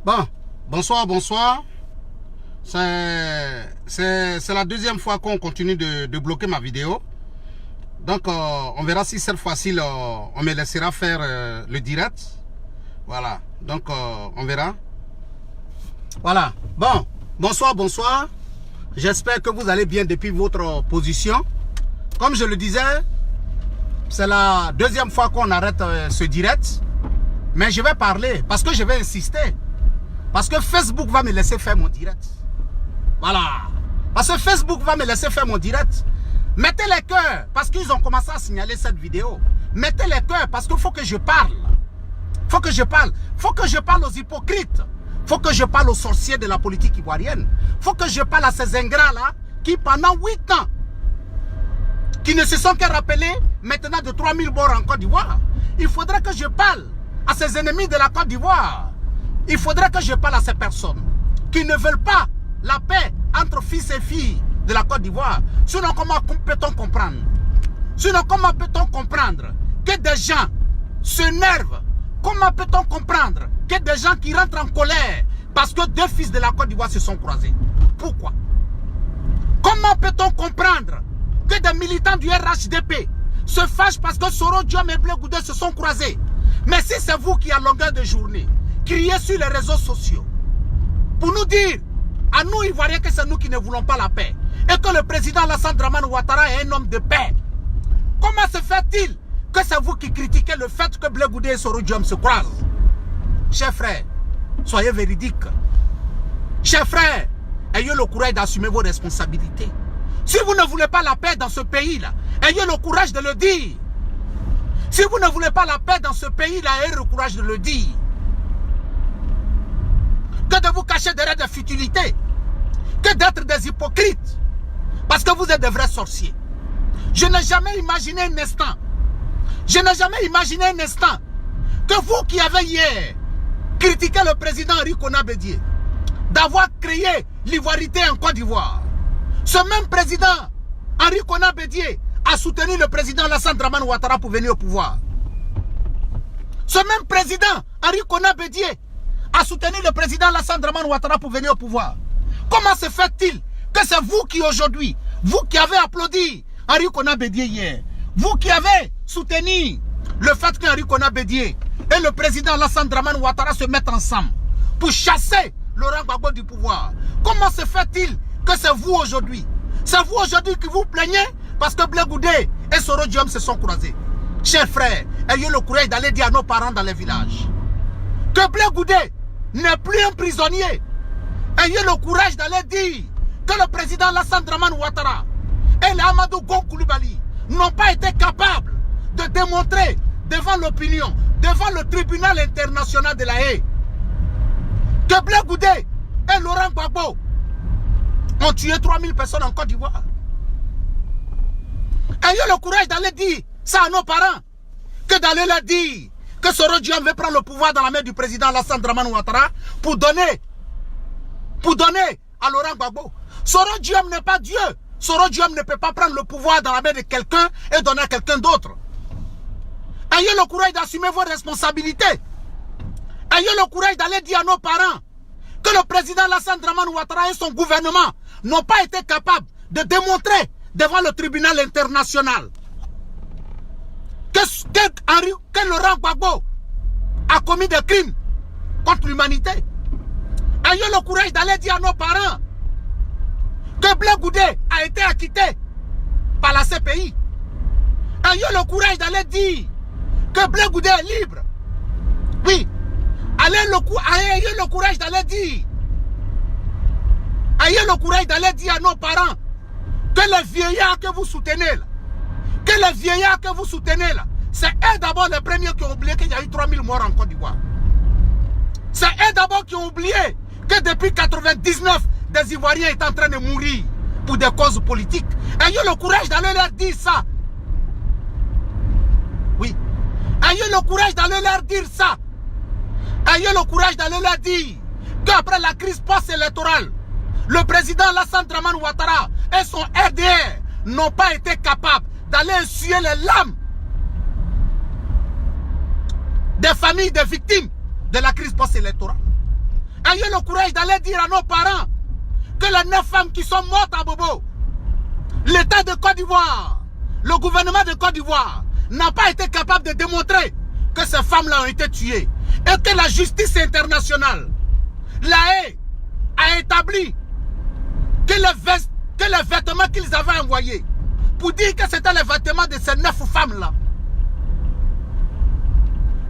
Bon, bonsoir, bonsoir. C'est la deuxième fois qu'on continue de bloquer ma vidéo. Donc, on verra si cette fois-ci, on me laissera faire le direct. Voilà, donc on verra. Voilà, bon, bonsoir, bonsoir. J'espère que vous allez bien depuis votre position. Comme je le disais, c'est la deuxième fois qu'on arrête ce direct. Mais je vais parler parce que je vais insister. Parce que Facebook va me laisser faire mon direct. Voilà. Parce que Facebook va me laisser faire mon direct. Mettez les cœurs parce qu'ils ont commencé à signaler cette vidéo. Mettez les cœurs parce qu'il faut que je parle. Faut que je parle. Faut que je parle aux hypocrites. Faut que je parle aux sorciers de la politique ivoirienne. Faut que je parle à ces ingrats-là qui pendant 8 ans, qui ne se sont que rappelés maintenant de 3000 morts en Côte d'Ivoire. Il faudrait que je parle à ces ennemis de la Côte d'Ivoire. Il faudrait que je parle à ces personnes qui ne veulent pas la paix entre fils et filles de la Côte d'Ivoire. Sinon, comment peut-on comprendre? Sinon, comment peut-on comprendre que des gens s'énervent? Comment peut-on comprendre que des gens qui rentrent en colère parce que deux fils de la Côte d'Ivoire se sont croisés? Pourquoi? Comment peut-on comprendre que des militants du RHDP se fâchent parce que Soro Diom et Blé Goudé se sont croisés? Mais si c'est vous qui, à longueur de journée, criez sur les réseaux sociaux pour nous dire, à nous Ivoiriens, que c'est nous qui ne voulons pas la paix et que le président Alassane Dramane Ouattara est un homme de paix, comment se fait-il que c'est vous qui critiquez le fait que Blé Goudé et Soro Diom se croisent? Chers frères, soyez véridiques. Chers frères, ayez le courage d'assumer vos responsabilités. Si vous ne voulez pas la paix dans ce pays-là, ayez le courage de le dire. Si vous ne voulez pas la paix dans ce pays-là, ayez le courage de le dire. Que de vous cacher derrière des futilités, que d'être des hypocrites, parce que vous êtes des vrais sorciers. Je n'ai jamais imaginé un instant, que vous qui avez hier critiqué le président Henri Konan Bédié, d'avoir créé l'ivoirité en Côte d'Ivoire. Ce même président Henri Konan Bédié a soutenu le président Alassane Dramane Ouattara pour venir au pouvoir. Ce même président Henri Konan Bédié a soutenu le président Alassane Dramane Ouattara pour venir au pouvoir. Comment se fait-il que c'est vous qui aujourd'hui, vous qui avez applaudi Henri Konan Bédié hier, vous qui avez soutenu le fait qu'Henri Konan Bédié et le président Alassane Dramane Ouattara se mettent ensemble pour chasser Laurent Gbagbo du pouvoir? Comment se fait-il que c'est vous aujourd'hui? C'est vous aujourd'hui qui vous plaignez parce que Blé Goudé et Soro Diom se sont croisés. Chers frères, ayez le courage d'aller dire à nos parents dans les villages que Blé Goudé n'est plus un prisonnier. Ayez le courage d'aller dire que le président Alassane Dramane Ouattara et l'Amadou Gon Coulibaly n'ont pas été capables de démontrer devant l'opinion, devant le tribunal international de la Haye, que Blé Goudé et Laurent Gbagbo ont tué 3000 personnes en Côte d'Ivoire. Ayez le courage d'aller dire ça à nos parents, que d'aller leur dire que Soro Diom veut prendre le pouvoir dans la main du président Alassane Dramane Ouattara pour donner à Laurent Gbagbo. Soro Diom n'est pas Dieu. Soro Diom ne peut pas prendre le pouvoir dans la main de quelqu'un et donner à quelqu'un d'autre. Ayez le courage d'assumer vos responsabilités. Ayez le courage d'aller dire à nos parents que le président Alassane Dramane Ouattara et son gouvernement n'ont pas été capables de démontrer devant le tribunal international que Laurent Gbagbo a commis des crimes contre l'humanité. Ayez le courage d'aller dire à nos parents que Blé Goudé a été acquitté par la CPI. Ayez le courage d'aller dire que Blé Goudé est libre. Oui. Ayez le courage d'aller dire. Ayez le courage d'aller dire à nos parents que les vieillards que vous soutenez là, c'est eux d'abord les premiers qui ont oublié qu'il y a eu 3000 morts en Côte d'Ivoire. C'est eux d'abord qui ont oublié que depuis 1999, des Ivoiriens sont en train de mourir pour des causes politiques. Ayez le courage d'aller leur dire ça. Oui. Ayez le courage d'aller leur dire ça. Ayez le courage d'aller leur dire qu'après la crise post-électorale, le président Alassane Dramane Ouattara et son RDR n'ont pas été capables d'aller essuyer les larmes des familles des victimes de la crise post-électorale. Ayez le courage d'aller dire à nos parents que les 9 femmes qui sont mortes à Bobo, l'État de Côte d'Ivoire, le gouvernement de Côte d'Ivoire n'a pas été capable de démontrer que ces femmes-là ont été tuées. Et que la justice internationale, la Haye, a établi que les vêtements qu'ils avaient envoyés, pour dire que c'était les vêtements de ces 9 femmes-là.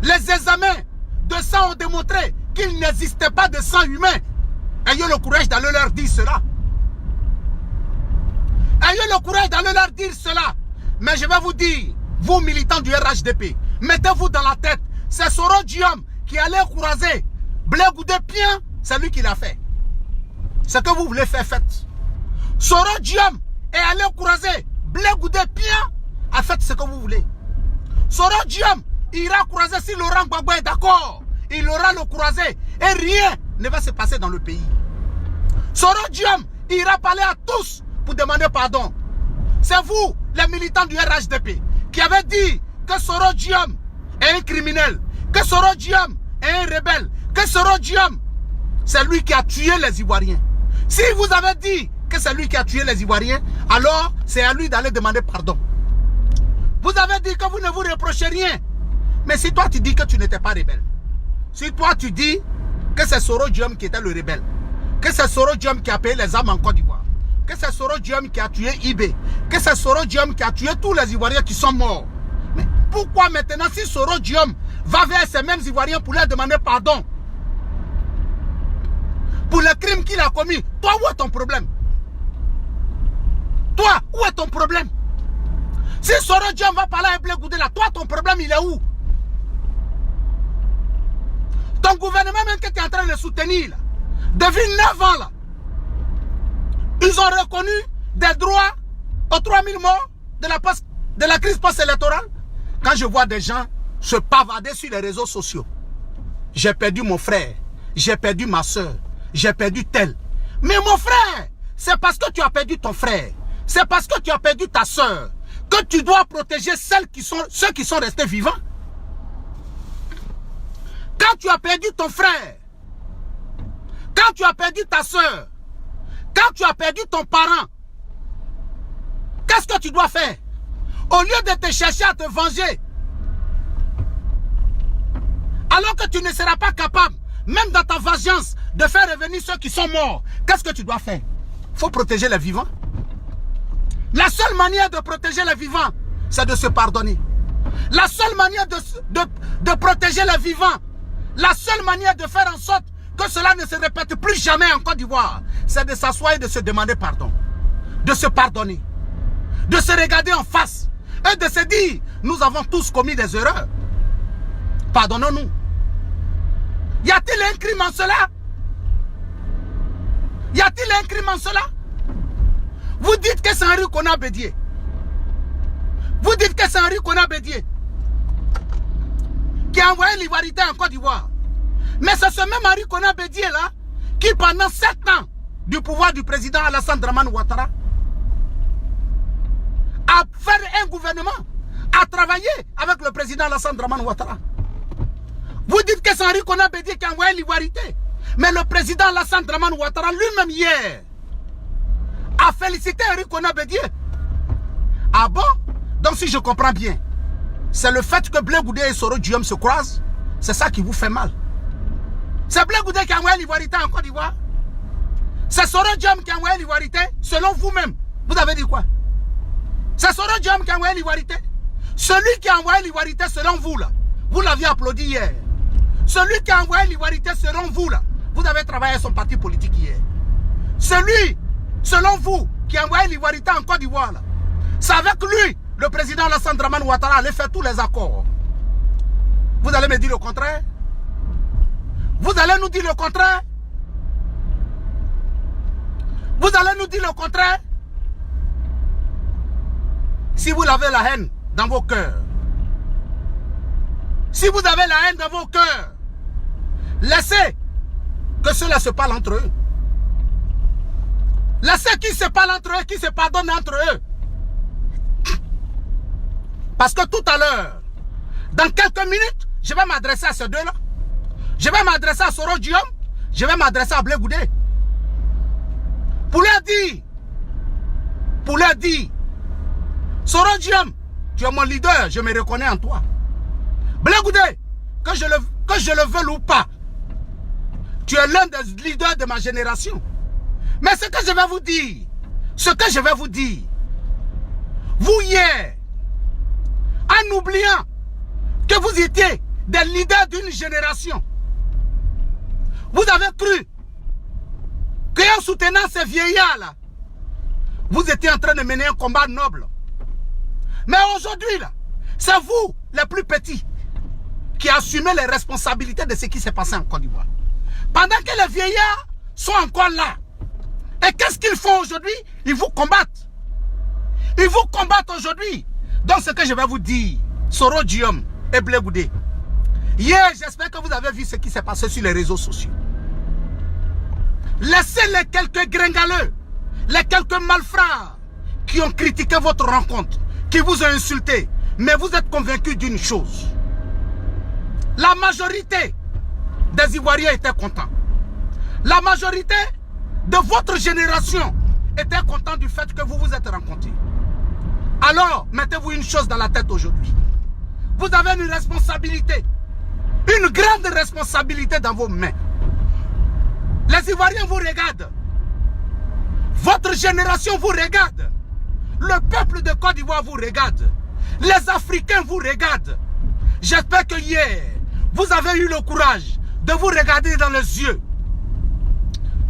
Les examens de sang ont démontré qu'il n'existait pas de sang humain. Ayez le courage d'aller leur dire cela. Ayez le courage d'aller leur dire cela. Mais je vais vous dire, vous militants du RHDP, mettez-vous dans la tête, c'est Soro Diom qui allait croiser Blé Goudé Pien, c'est lui qui l'a fait. Ce que vous voulez faire, faites. Soro Diom est allé croiser Blé Goudé Pien, a fait ce que vous voulez. Soro Diom ira croiser si Laurent Gbagbo est d'accord. Il aura le croisé et rien ne va se passer dans le pays. Soro Diom ira parler à tous pour demander pardon. C'est vous, les militants du RHDP, qui avez dit que Soro Diom est un criminel, que Soro Diom est un rebelle, que Soro Diom, c'est lui qui a tué les Ivoiriens. Si vous avez dit que c'est lui qui a tué les Ivoiriens, alors c'est à lui d'aller demander pardon. Vous avez dit que vous ne vous reprochez rien. Mais si toi tu dis que tu n'étais pas rebelle, si toi tu dis que c'est Soro Diom qui était le rebelle, que c'est Soro Diom qui a payé les armes en Côte d'Ivoire, que c'est Soro Diom qui a tué Ibé, que c'est Soro Diom qui a tué tous les Ivoiriens qui sont morts. Mais pourquoi maintenant, si Soro Diom va vers ces mêmes Ivoiriens pour leur demander pardon pour le crime qu'il a commis, toi, où est ton problème? Toi, où est ton problème? Si Soro Diom va parler à Blé Goudé là, toi, ton problème, il est où? Ton gouvernement même que tu es en train de soutenir là, depuis 9 ans là, ils ont reconnu des droits aux 3000 morts de la crise post-électorale. Quand je vois des gens se pavader sur les réseaux sociaux, j'ai perdu mon frère, j'ai perdu ma soeur, j'ai perdu tel. Mais mon frère, c'est parce que tu as perdu ton frère, c'est parce que tu as perdu ta soeur, que tu dois protéger ceux qui sont restés vivants. Quand tu as perdu ton frère, quand tu as perdu ta soeur, quand tu as perdu ton parent, qu'est-ce que tu dois faire? Au lieu de te chercher à te venger, alors que tu ne seras pas capable, même dans ta vengeance, de faire revenir ceux qui sont morts, qu'est-ce que tu dois faire? Il faut protéger les vivants. La seule manière de protéger les vivants, c'est de se pardonner. La seule manière de protéger les vivants, la seule manière de faire en sorte que cela ne se répète plus jamais en Côte d'Ivoire, c'est de s'asseoir et de se demander pardon, de se pardonner, de se regarder en face et de se dire, nous avons tous commis des erreurs. Pardonnons-nous. Y a-t-il un crime en cela? Y a-t-il un crime en cela? Vous dites que c'est Henri Konan Bédié. Vous dites que c'est Henri Konan Bédié qui a envoyé l'ivoirité en Côte d'Ivoire. Mais c'est ce même Henri Konan Bédié là qui pendant 7 ans du pouvoir du président Alassane Dramane Ouattara a fait un gouvernement, a travaillé avec le président Alassane Dramane Ouattara. Vous dites que c'est Henri Konan Bédié qui a envoyé l'ivoirité. Mais le président Alassane Dramane Ouattara lui-même hier a félicité Henri Konan Bédié. Ah bon? Donc si je comprends bien, c'est le fait que Blé Goudé et Soro Diom se croisent, c'est ça qui vous fait mal. C'est Blé Goudé qui a envoyé l'ivoirité en Côte d'Ivoire. C'est Soro Diom qui a envoyé l'ivoirité, selon vous-même. Vous avez dit quoi? C'est Soro Diom qui a envoyé l'ivoirité. Celui qui a envoyé l'ivoirité selon vous là, vous l'aviez applaudi hier. Celui qui a envoyé l'ivoirité selon vous là, vous avez travaillé à son parti politique hier. Celui, selon vous, qui a envoyé l'ivoirité en Côte d'Ivoire là, c'est avec lui, le président Alassane Dramane Ouattara allait faire tous les accords. Vous allez me dire le contraire? Vous allez nous dire le contraire? Vous allez nous dire le contraire? Si vous avez la haine dans vos cœurs, si vous avez la haine dans vos cœurs, laissez que cela se parle entre eux. Laissez qu'ils se parlent entre eux, qu'ils se pardonnent entre eux. Parce que tout à l'heure, dans quelques minutes, je vais m'adresser à ces deux-là. Je vais m'adresser à Soro Diom, je vais m'adresser à Blé Goudé. Pour leur dire, Soro Diem, tu es mon leader, je me reconnais en toi. Blé Goudé, que je le veuille ou pas, tu es l'un des leaders de ma génération. Mais ce que je vais vous dire, vous hier, en oubliant que vous étiez des leaders d'une génération, vous avez cru qu'en soutenant ces vieillards-là, vous étiez en train de mener un combat noble. Mais aujourd'hui, là, c'est vous, les plus petits, qui assumez les responsabilités de ce qui s'est passé en Côte d'Ivoire. Pendant que les vieillards sont encore là. Et qu'est-ce qu'ils font aujourd'hui? Ils vous combattent. Ils vous combattent aujourd'hui. Donc ce que je vais vous dire, Soro Diem et Blé Goudé. Hier, j'espère que vous avez vu ce qui s'est passé sur les réseaux sociaux. Laissez les quelques gringaleux, les quelques malfrats qui ont critiqué votre rencontre, qui vous ont insulté. Mais vous êtes convaincus d'une chose. La majorité des Ivoiriens étaient contents. La majorité de votre génération était contente du fait que vous vous êtes rencontrés. Alors, mettez-vous une chose dans la tête aujourd'hui. Vous avez une responsabilité, une grande responsabilité dans vos mains. Les Ivoiriens vous regardent. Votre génération vous regarde. Le peuple de Côte d'Ivoire vous regarde. Les Africains vous regardent. J'espère que hier, vous avez eu le courage de vous regarder dans les yeux.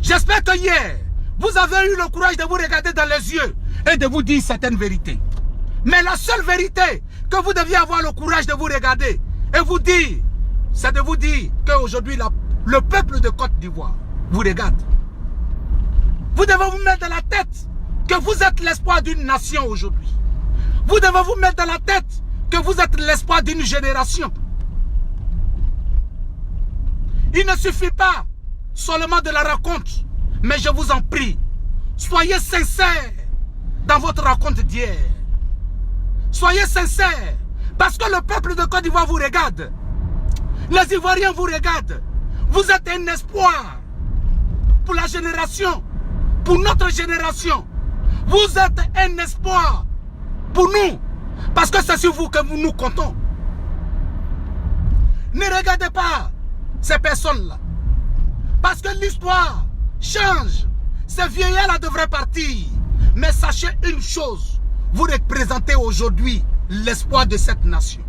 J'espère que hier, vous avez eu le courage de vous regarder dans les yeux et de vous dire certaines vérités. Mais la seule vérité que vous deviez avoir le courage de vous regarder et vous dire, c'est de vous dire qu'aujourd'hui, le peuple de Côte d'Ivoire vous regarde. Vous devez vous mettre dans la tête que vous êtes l'espoir d'une nation aujourd'hui. Vous devez vous mettre dans la tête que vous êtes l'espoir d'une génération. Il ne suffit pas seulement de la raconte, mais je vous en prie, soyez sincères dans votre raconte d'hier. Soyez sincères, parce que le peuple de Côte d'Ivoire vous regarde. Les Ivoiriens vous regardent. Vous êtes un espoir pour la génération, pour notre génération. Vous êtes un espoir pour nous, parce que c'est sur vous que nous comptons. Ne regardez pas ces personnes-là, parce que l'histoire change. Ces vieillards-là devraient partir. Mais sachez une chose, vous représentez aujourd'hui l'espoir de cette nation.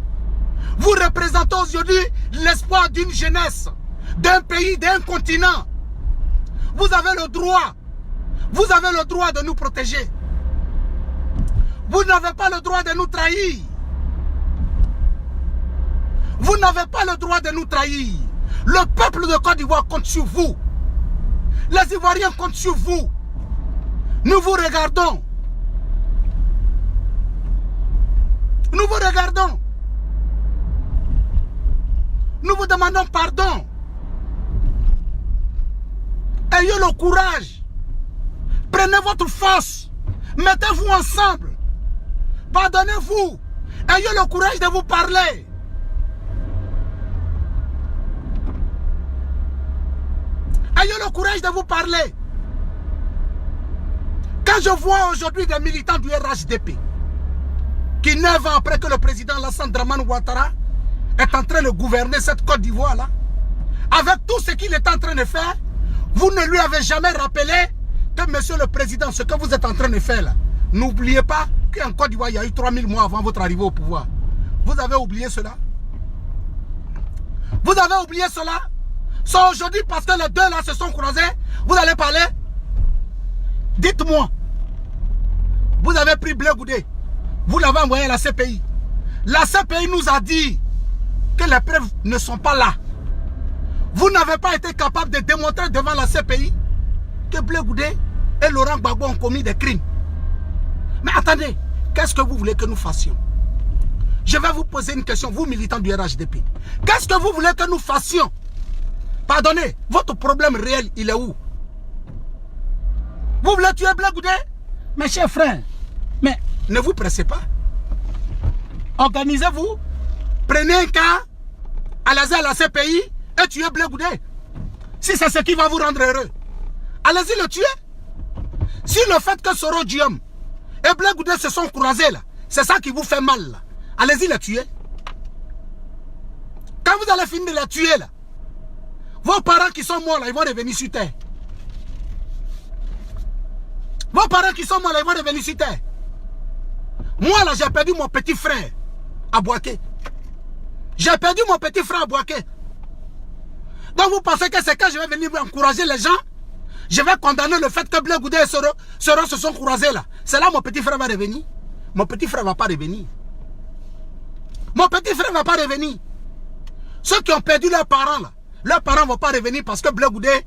Vous représentez aujourd'hui l'espoir d'une jeunesse, d'un pays, d'un continent. Vous avez le droit de nous protéger. Vous n'avez pas le droit de nous trahir. Vous n'avez pas le droit de nous trahir. Le peuple de Côte d'Ivoire compte sur vous. Les Ivoiriens comptent sur vous. Nous vous regardons. Nous vous regardons. Nous vous demandons pardon. Ayez le courage. Prenez votre force. Mettez-vous ensemble. Pardonnez-vous. Ayez le courage de vous parler. Ayez le courage de vous parler. Quand je vois aujourd'hui des militants du RHDP qui 9 ans après que le président Alassane Dramane Ouattara est en train de gouverner cette Côte d'Ivoire là, avec tout ce qu'il est en train de faire, vous ne lui avez jamais rappelé que monsieur le président, ce que vous êtes en train de faire là, n'oubliez pas qu'en Côte d'Ivoire, il y a eu 3000 mois avant votre arrivée au pouvoir. Vous avez oublié cela? Vous avez oublié cela? C'est aujourd'hui parce que les deux là se sont croisés, vous allez parler? Dites-moi, vous avez pris Blé Goudé, vous l'avez envoyé à la CPI. La CPI nous a dit que les preuves ne sont pas là. Vous n'avez pas été capable de démontrer devant la CPI que Blé Goudé et Laurent Gbagbo ont commis des crimes. Mais attendez, qu'est-ce que vous voulez que nous fassions? Je vais vous poser une question, vous militants du RHDP. Qu'est-ce que vous voulez que nous fassions? Pardonnez, votre problème réel, il est où? Vous voulez tuer Blé Goudé? Mes chers frères, mais ne vous pressez pas. Organisez-vous, prenez un cas, allez à la CPI et tuez Blé Goudé. Si c'est ce qui va vous rendre heureux, allez-y le tuer. Si le fait que Soro Diom et Blé Goudé se sont croisés là, c'est ça qui vous fait mal là, allez-y le tuer. Quand vous allez finir de la tuer là, vos parents qui sont morts là, ils vont revenir sur terre. Vos parents qui sont morts là, ils vont revenir sur terre. Moi là, j'ai perdu mon petit frère à Boaké. J'ai perdu mon petit frère à Boaké. Donc vous pensez que c'est quand je vais venir encourager les gens, je vais condamner le fait que Blé Goudé et Soro se sont croisés là. C'est là mon petit frère va revenir. Mon petit frère ne va pas revenir. Mon petit frère ne va pas revenir. Ceux qui ont perdu leurs parents là, leurs parents ne vont pas revenir parce que Blé Goudé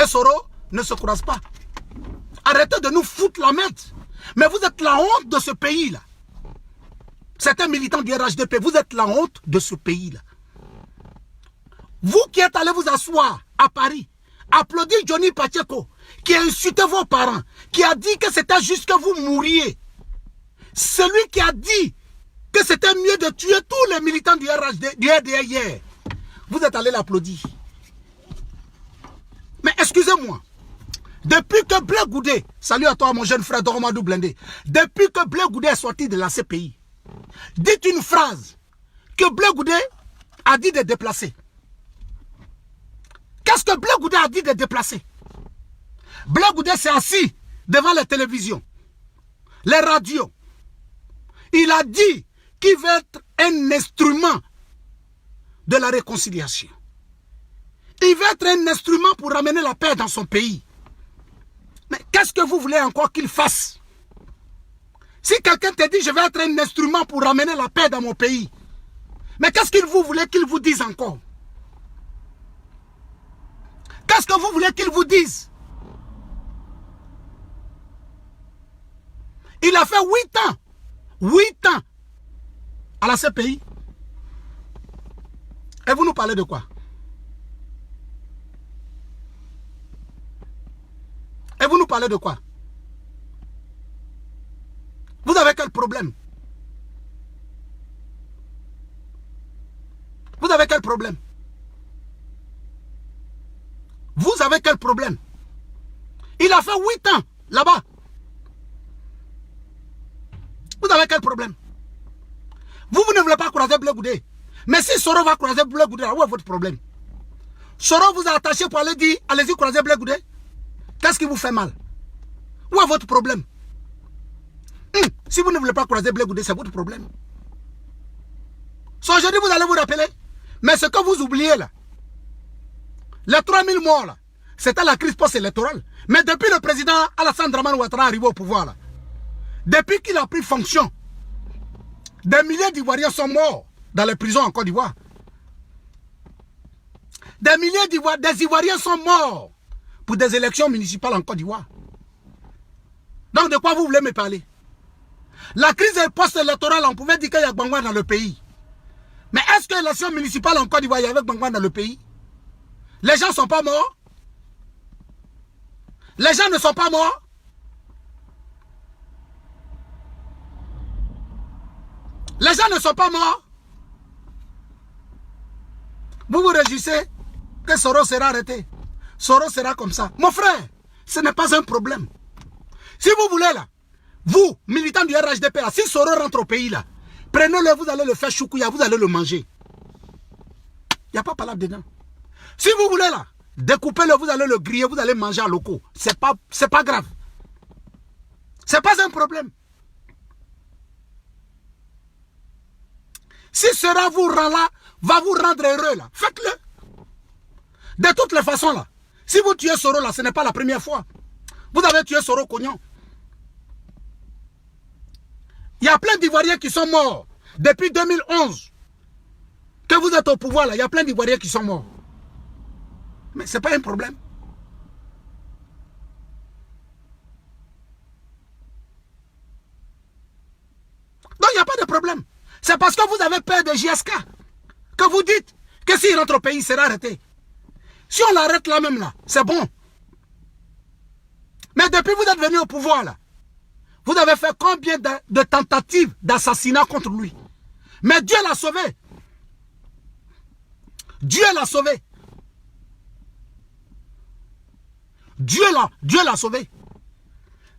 et Soro ne se croisent pas. Arrêtez de nous foutre la merde. Mais vous êtes la honte de ce pays là. Certains militants du RHDP, vous êtes la honte de ce pays là. Vous qui êtes allés vous asseoir à Paris, applaudir Johnny Pacheco, qui a insulté vos parents, qui a dit que c'était juste que vous mouriez. Celui qui a dit que c'était mieux de tuer tous les militants du RHD, du RDA hier. Vous êtes allés l'applaudir. Mais excusez-moi, depuis que Blé Goudé, salut à toi mon jeune frère Doromadou Blindé, depuis que Blé Goudé est sorti de la CPI, dites une phrase que Blé Goudé a dit de déplacer. Qu'est-ce que Blé Goudé a dit de déplacer? Blé Goudé s'est assis devant les télévisions, les radios. Il a dit qu'il veut être un instrument de la réconciliation. Il veut être un instrument pour ramener la paix dans son pays. Mais qu'est-ce que vous voulez encore qu'il fasse? Si quelqu'un te dit je vais être un instrument pour ramener la paix dans mon pays, mais qu'est-ce que vous voulez qu'il vous dise encore? Qu'est-ce que vous voulez qu'il vous dise? Il a fait 8 ans à la CPI. Et vous nous parlez de quoi? Et vous nous parlez de quoi? Vous avez quel problème? Vous avez quel problème? Vous avez quel problème? Il a fait 8 ans là-bas. Vous avez quel problème? Vous ne voulez pas croiser Blé Goudé. Mais si Soro va croiser Blé Goudé, où est votre problème? Soro vous a attaché pour aller dire, allez-y croiser Blé Goudé. Qu'est-ce qui vous fait mal? Où est votre problème? Si vous ne voulez pas croiser Blé Goudé, c'est votre problème. Aujourd'hui, vous allez vous rappeler. Mais ce que vous oubliez là, les 3000 morts là, c'était la crise post-électorale. Mais depuis le président Alassane Dramane Ouattara arrivé au pouvoir là, depuis qu'il a pris fonction, des milliers d'Ivoiriens sont morts dans les prisons en Côte d'Ivoire. Des milliers d'Ivoiriens sont morts pour des élections municipales en Côte d'Ivoire. Donc de quoi vous voulez me parler? La crise post-électorale, on pouvait dire qu'il y a Gbangwa dans le pays. Mais est-ce que l'élection municipale en Côte d'Ivoire, il y avait Gbangwa dans le pays? Les gens ne sont pas morts? Les gens ne sont pas morts? Les gens ne sont pas morts? Vous vous réjouissez que Soro sera arrêté. Soro sera comme ça. Mon frère, ce n'est pas un problème. Si vous voulez là, vous, militants du RHDP, là, si Soro rentre au pays là, prenez-le, vous allez le faire choukouya, vous allez le manger. Il n'y a pas palabre dedans. Si vous voulez là, découpez-le, vous allez le griller, vous allez manger à locaux. C'est pas grave. C'est pas un problème. Si cela vous rend là, va vous rendre heureux là, faites-le. De toutes les façons là, si vous tuez Soro là, ce n'est pas la première fois. Vous avez tué Soro Cognon. Il y a plein d'Ivoiriens qui sont morts depuis 2011. Que vous êtes au pouvoir là, il y a plein d'Ivoiriens qui sont morts. Mais ce n'est pas un problème. Donc il n'y a pas de problème. C'est parce que vous avez peur de JSK que vous dites que s'il rentre au pays, il sera arrêté. Si on l'arrête là même là, c'est bon. Mais depuis que vous êtes venu au pouvoir là, vous avez fait combien de tentatives d'assassinat contre lui? Mais Dieu l'a sauvé. Dieu l'a sauvé. Dieu l'a sauvé.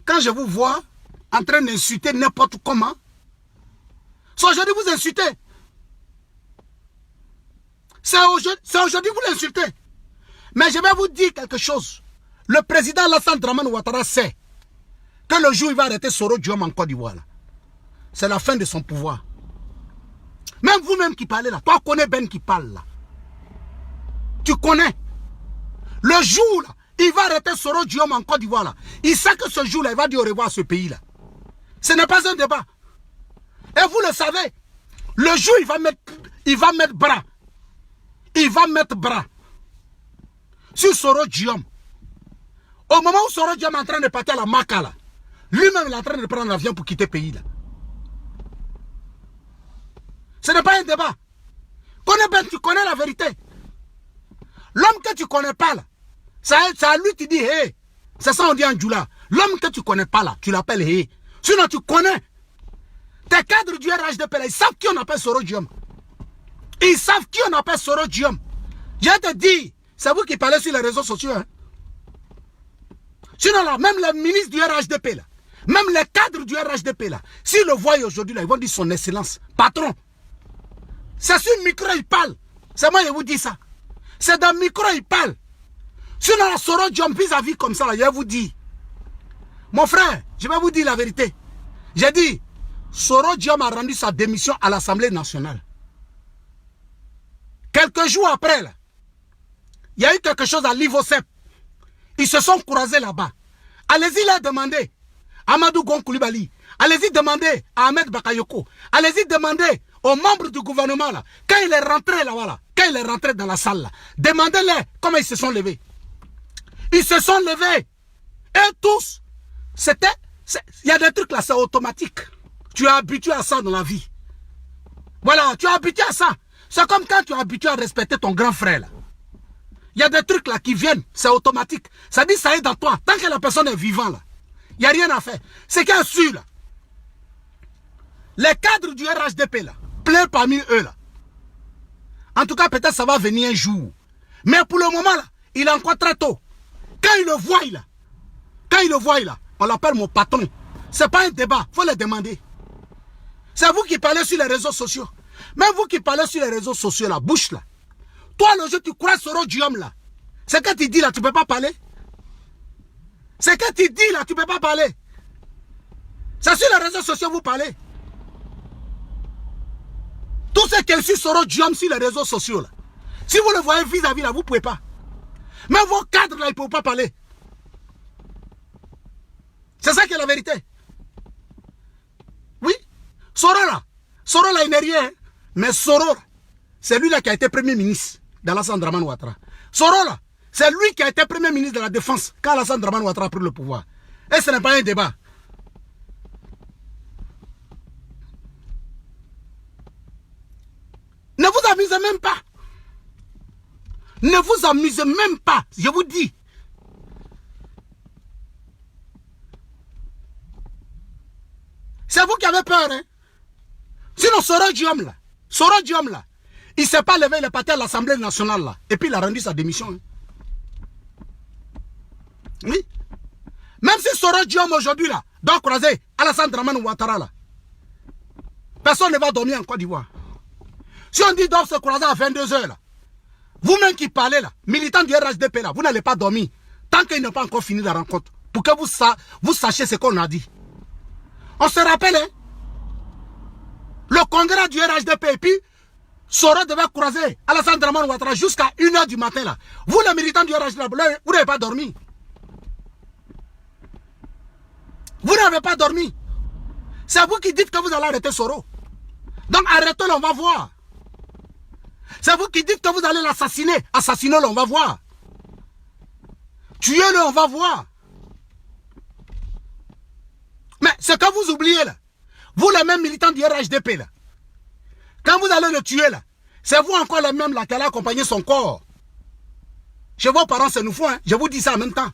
Quand je vous vois en train d'insulter n'importe comment, c'est aujourd'hui vous insultez. C'est aujourd'hui vous l'insultez. Mais je vais vous dire quelque chose. Le président Alassane Dramane Ouattara sait que le jour où il va arrêter Soro Diom en Côte d'Ivoire, c'est la fin de son pouvoir. Même vous-même qui parlez là, toi connais Ben qui parle là. Tu connais. Le jour là, il va arrêter Soro Diom en Côte d'Ivoire là. Il sait que ce jour là, il va dire au revoir à ce pays là. Ce n'est pas un débat. Et vous le savez, le jour il va mettre bras. Il va mettre bras sur Soro Diom. Au moment où Soro Diom est en train de partir à la Maka là, lui-même il est en train de prendre l'avion pour quitter le pays là. Ce n'est pas un débat. Tu connais la vérité. L'homme que tu ne connais pas là, c'est à lui qui dit hey. C'est ça on dit en Djoula. L'homme que tu ne connais pas là, tu l'appelles hey. Sinon tu connais. Tes cadres du RHDP là, ils savent qui on appelle Soro Diom. Ils savent qui on appelle Soro Diom. Je te dis, c'est vous qui parlez sur les réseaux sociaux. Hein? Sinon là, même les ministres du RHDP là, même les cadres du RHDP là, s'ils le voient aujourd'hui là, ils vont dire son excellence, patron. C'est sur le micro il parle. C'est moi qui vous dis ça. C'est dans le micro il parle. Sinon la Soro Diom vis-à-vis comme ça là, je vais vous dire. Mon frère, je vais vous dire la vérité. J'ai dit, Soro Diom a rendu sa démission à l'Assemblée nationale. Quelques jours après, là, il y a eu quelque chose à l'Ivocep. Ils se sont croisés là-bas. Allez-y leur demander à Amadou Gon Coulibaly. Allez-y demander à Ahmed Bakayoko. Allez-y demander aux membres du gouvernement là. Quand il est rentré là-bas, là, quand il est rentré dans la salle là, demandez-leur comment ils se sont levés. Ils se sont levés. Et tous, il y a des trucs là, c'est automatique. Tu es habitué à ça dans la vie. Voilà, tu es habitué à ça. C'est comme quand tu es habitué à respecter ton grand frère là. Il y a des trucs là qui viennent, c'est automatique. Ça dit ça est dans toi. Tant que la personne est vivante là, il n'y a rien à faire. C'est qu'il y a su là. Les cadres du RHDP là, plein parmi eux là. En tout cas, peut-être ça va venir un jour. Mais pour le moment là, il est encore très tôt. Quand il le voit là, on l'appelle mon patron. C'est pas un débat, il faut le demander. C'est vous qui parlez sur les réseaux sociaux. Même vous qui parlez sur les réseaux sociaux là, bouche là. Toi, le jeu, tu crois Soro Diom là. C'est que tu dis là, tu ne peux pas parler. C'est que tu dis là, tu ne peux pas parler. C'est sur les réseaux sociaux vous parlez. Tout ce qui est sur Soro Diom sur les réseaux sociaux là. Si vous le voyez vis-à-vis là, vous ne pouvez pas. Même vos cadres là, ils ne peuvent pas parler. C'est ça qui est la vérité. Oui. Soro là, il n'est rien. Mais Soro, c'est lui là qui a été premier ministre d'Alassane Dramane Ouattara. Soro là, c'est lui qui a été premier ministre de la Défense quand Alassane Dramane Ouattara a pris le pouvoir. Et ce n'est pas un débat. Ne vous amusez même pas. Ne vous amusez même pas, je vous dis. C'est vous qui avez peur, hein. Sinon, Soro Diom là, il ne s'est pas levé, il est parti à l'Assemblée nationale là. Et puis il a rendu sa démission. Hein. Oui. Même si Soro Diom aujourd'hui là, doit croiser Alassane Dramane Ouattara là, personne ne va dormir en Côte d'Ivoire. Si on dit doivent se croiser à 22h là, vous-même qui parlez là, militant du RHDP là, vous n'allez pas dormir tant qu'il n'a pas encore fini la rencontre. Pour que vous sachiez ce qu'on a dit. On se rappelle, hein, le congrès du RHDP et puis Soro devait croiser Alassane Dramane Ouattara jusqu'à 1h du matin là. Vous les militants du RHDP, vous n'avez pas dormi. Vous n'avez pas dormi. C'est vous qui dites que vous allez arrêter Soro. Donc arrêtez-le, on va voir. C'est vous qui dites que vous allez l'assassiner. Assassinez-le, on va voir. Tuez-le, on va voir. Mais ce que vous oubliez là, vous les mêmes militants du RHDP là, quand vous allez le tuer là, c'est vous encore les mêmes là qui allez accompagner son corps. Chez vos parents, c'est nous fou, hein. Je vous dis ça en même temps.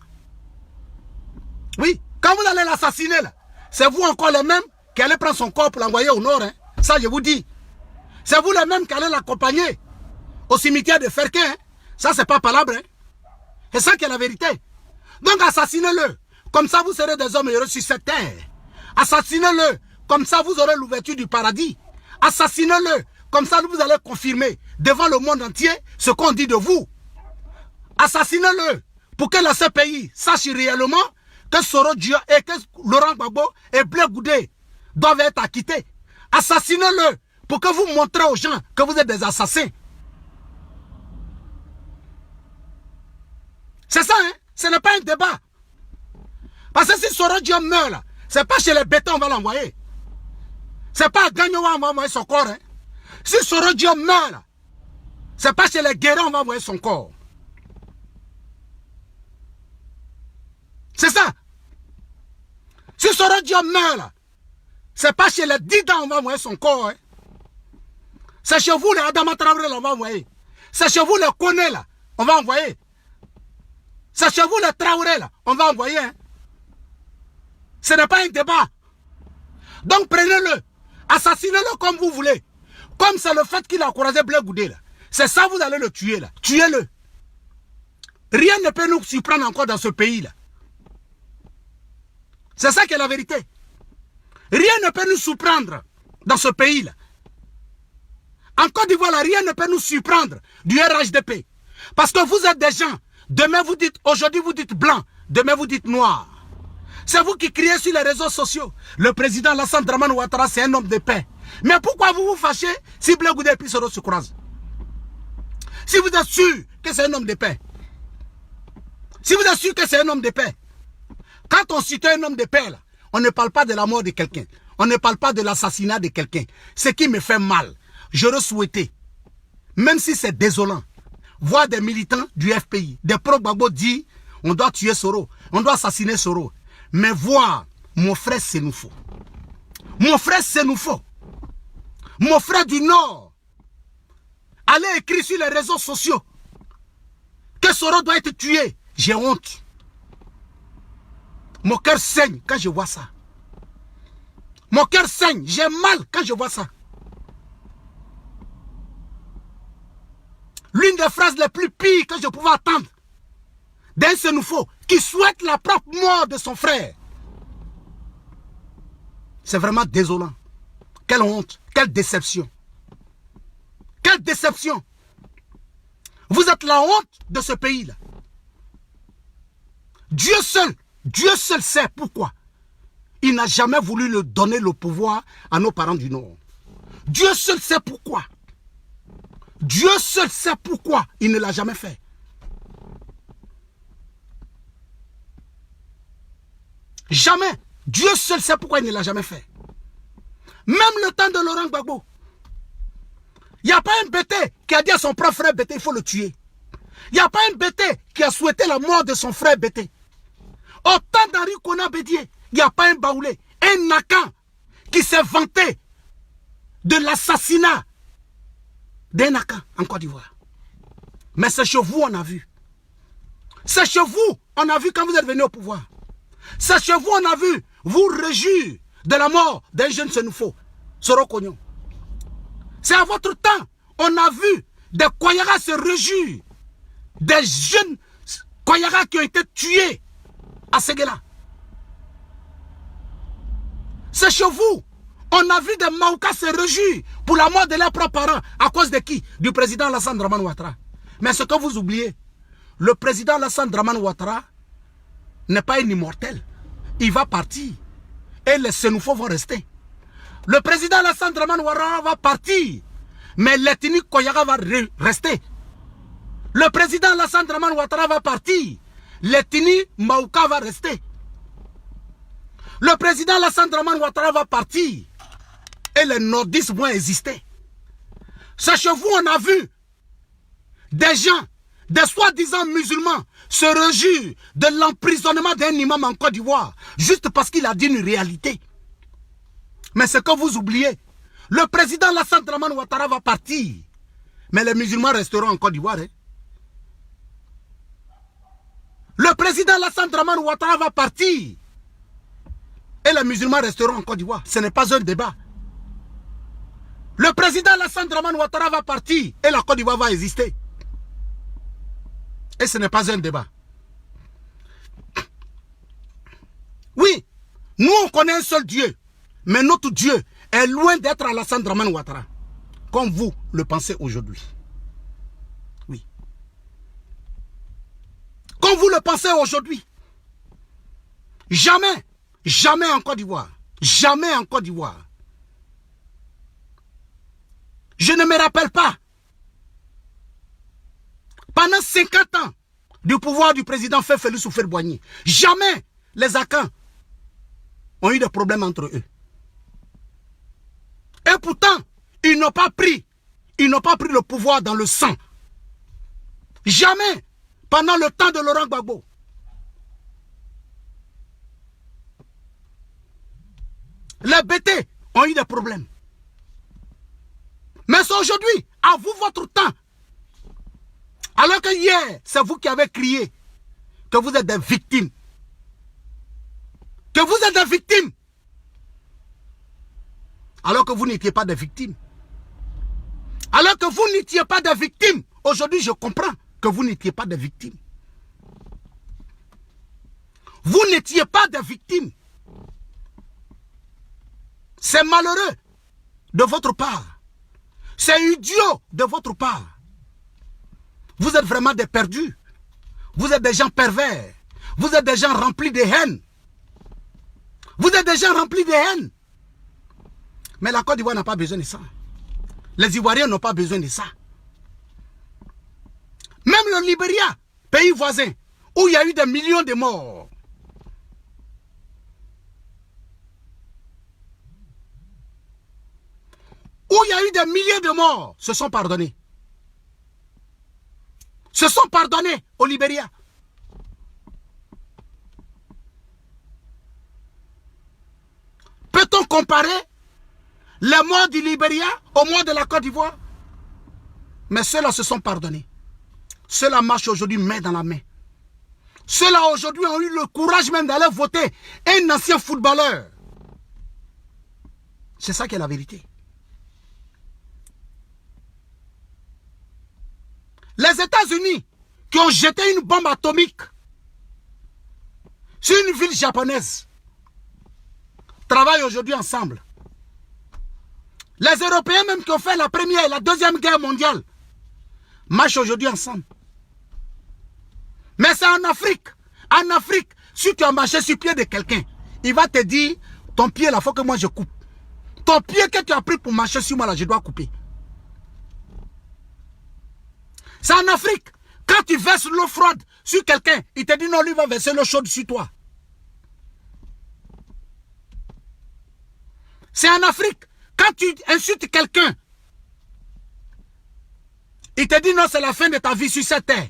Oui, quand vous allez l'assassiner là, c'est vous encore les mêmes qui allez prendre son corps pour l'envoyer au nord. Hein. Ça, je vous dis. C'est vous les mêmes qui allez l'accompagner au cimetière de Ferquin. Hein. Ça, c'est pas palable. Hein. C'est ça qui est la vérité. Donc assassinez-le. Comme ça, vous serez des hommes heureux sur cette terre. Assassinez-le. Comme ça, vous aurez l'ouverture du paradis. Assassinez-le. Comme ça, vous allez confirmer devant le monde entier ce qu'on dit de vous. Assassinez-le. Pour que le CPI sache réellement que Soro Dia et que Laurent Gbagbo et Blé Goudé doivent être acquittés. Assassinez-le. Pour que vous montrez aux gens que vous êtes des assassins. C'est ça, hein? Ce n'est pas un débat. Parce que si Soro Dia meurt là, c'est pas chez les bétons on va l'envoyer. C'est pas à Gagnon on va envoyer son corps. Hein? Si Soro Dia meurt là, c'est pas chez les guerriers on va envoyer son corps. C'est ça. Si Soro Dia meurt là, c'est pas chez les Dida on va envoyer son corps. Hein? C'est chez vous les Adama Traoré là on va envoyer. C'est chez vous les Kone là, on va envoyer. C'est chez vous les Traoré là, on va envoyer. Hein? Ce n'est pas un débat. Donc prenez-le, assassinez-le comme vous voulez. Comme c'est le fait qu'il a encouragé Blé Goudé là. C'est ça, vous allez le tuer là. Tuez-le. Rien ne peut nous surprendre encore dans ce pays là. C'est ça qui est la vérité. Rien ne peut nous surprendre dans ce pays là. En Côte d'Ivoire, rien ne peut nous surprendre du RHDP. Parce que vous êtes des gens, demain vous dites, aujourd'hui vous dites blanc, demain vous dites noir. C'est vous qui criez sur les réseaux sociaux. Le président Alassane Dramane Ouattara, c'est un homme de paix. Mais pourquoi vous vous fâchez si Blé Goudé et Pissoro se croisent? Si vous êtes sûr que c'est un homme de paix. Si vous êtes sûr que c'est un homme de paix. Quand on cite un homme de paix, là, on ne parle pas de la mort de quelqu'un. On ne parle pas de l'assassinat de quelqu'un. Ce qui me fait mal, j'aurais souhaité, même si c'est désolant, voir des militants du FPI, des pro-Gbagbo dire on doit tuer Soro, on doit assassiner Soro. Mais voir mon frère Sénoufo, mon frère Sénoufo, mon frère du Nord, aller écrire sur les réseaux sociaux que Soro doit être tué, j'ai honte. Mon cœur saigne quand je vois ça. Mon cœur saigne, j'ai mal quand je vois ça. L'une des phrases les plus pires que je pouvais attendre d'un Sénoufo qui souhaite la propre mort de son frère. C'est vraiment désolant. Quelle honte, quelle déception. Quelle déception. Vous êtes la honte de ce pays-là. Dieu seul sait pourquoi. Il n'a jamais voulu le donner le pouvoir à nos parents du Nord. Dieu seul sait pourquoi. Dieu seul sait pourquoi il ne l'a jamais fait. Jamais. Dieu seul sait pourquoi il ne l'a jamais fait. Même le temps de Laurent Gbagbo. Il n'y a pas un bêté qui a dit à son propre frère bêté, il faut le tuer. Il n'y a pas un bêté qui a souhaité la mort de son frère bêté. Au temps d'Henri Konan Bédié, il n'y a pas un Baoulé, un Nakan qui s'est vanté de l'assassinat d'un Nakan en Côte d'Ivoire. Mais c'est chez vous on a vu. C'est chez vous on a vu quand vous êtes venu au pouvoir. C'est chez vous on a vu vous réjouir de la mort d'un jeune Sénoufo, Soro Kognon. C'est à votre temps on a vu des Koyara se réjouir, des jeunes Koyara qui ont été tués à Séguéla. C'est chez vous. On a vu des Maoukas se réjouir pour la mort de leurs propres parents. À cause de qui? Du président Alassane Dramane Ouattara. Mais ce que vous oubliez, le président Alassane Dramane Ouattara n'est pas un immortel. Il va partir. Et les Sénoufos vont rester. Le président Alassane Dramane Ouattara va partir. Mais l'ethnie Koyara va rester. Le président Alassane Dramane Ouattara va partir. L'ethnie Maouka va rester. Le président Alassane Dramane Ouattara va partir. Et les nordistes vont exister. C'est chez vous on a vu des gens, des soi-disant musulmans, se réjouir de l'emprisonnement d'un imam en Côte d'Ivoire, juste parce qu'il a dit une réalité. Mais ce que vous oubliez, le président Alassane Dramane Ouattara va partir. Mais les musulmans resteront en Côte d'Ivoire. Hein? Le président Alassane Dramane Ouattara va partir. Et les musulmans resteront en Côte d'Ivoire. Ce n'est pas un débat. Le président Alassane Dramane Ouattara va partir. Et la Côte d'Ivoire va exister. Et ce n'est pas un débat. Nous, on connaît un seul Dieu. Mais notre Dieu est loin d'être Alassane Dramane Ouattara. Comme vous le pensez aujourd'hui. Oui. Comme vous le pensez aujourd'hui. Jamais, jamais en Côte d'Ivoire. Jamais en Côte d'Ivoire. Je ne me rappelle pas. Pendant 50 ans du pouvoir du président Félix Houphouët-Boigny, jamais les Akans ont eu des problèmes entre eux. Et pourtant, ils n'ont pas pris le pouvoir dans le sang. Jamais pendant le temps de Laurent Gbagbo. Les BT ont eu des problèmes. Mais c'est aujourd'hui, à vous votre temps. Alors que hier, c'est vous qui avez crié que vous êtes des victimes. Que vous êtes des victimes. Alors que vous n'étiez pas des victimes. Alors que vous n'étiez pas des victimes. Aujourd'hui, je comprends que vous n'étiez pas des victimes. Vous n'étiez pas des victimes. C'est malheureux de votre part. C'est idiot de votre part. Vous êtes vraiment des perdus. Vous êtes des gens pervers. Vous êtes des gens remplis de haine. Vous êtes des gens remplis de haine. Mais la Côte d'Ivoire n'a pas besoin de ça. Les Ivoiriens n'ont pas besoin de ça. Même le Libéria, pays voisin, où il y a eu des millions de morts. Où il y a eu des milliers de morts, se sont pardonnés. Se sont pardonnés au Libéria. Peut-on comparer les morts du Libéria aux morts de la Côte d'Ivoire? Mais ceux-là se sont pardonnés. Ceux-là marchent aujourd'hui main dans la main. Ceux-là aujourd'hui ont eu le courage même d'aller voter un ancien footballeur. C'est ça qui est la vérité. Les États-Unis qui ont jeté une bombe atomique sur une ville japonaise travaillent aujourd'hui ensemble. Les Européens même qui ont fait la première et la deuxième guerre mondiale marchent aujourd'hui ensemble. Mais c'est en Afrique. En Afrique, si tu as marché sur le pied de quelqu'un, il va te dire, ton pied là, il faut que moi je coupe. Ton pied que tu as pris pour marcher sur moi là, je dois couper. C'est en Afrique. Quand tu verses l'eau froide sur quelqu'un, il te dit non, lui va verser l'eau chaude sur toi. C'est en Afrique. Quand tu insultes quelqu'un, il te dit non, c'est la fin de ta vie sur cette terre.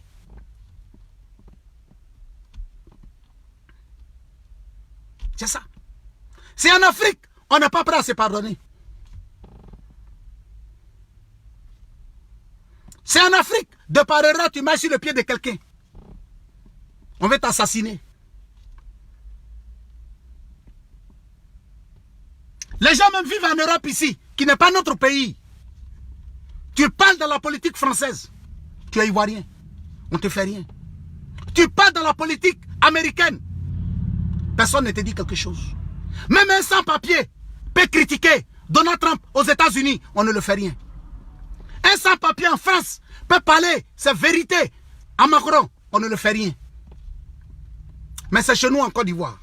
C'est ça. C'est en Afrique. On n'est pas prêt à se pardonner. C'est en Afrique. De par erreur, tu marches sur le pied de quelqu'un. On veut t'assassiner. Les gens même vivent en Europe ici, qui n'est pas notre pays. Tu parles dans la politique française. Tu es ivoirien. On ne te fait rien. Tu parles dans la politique américaine. Personne ne te dit quelque chose. Même un sans-papier peut critiquer Donald Trump aux États-Unis. On ne le fait rien. Un sans-papier en France peut parler sa vérité à Macron. On ne le fait rien. Mais c'est chez nous en Côte d'Ivoire.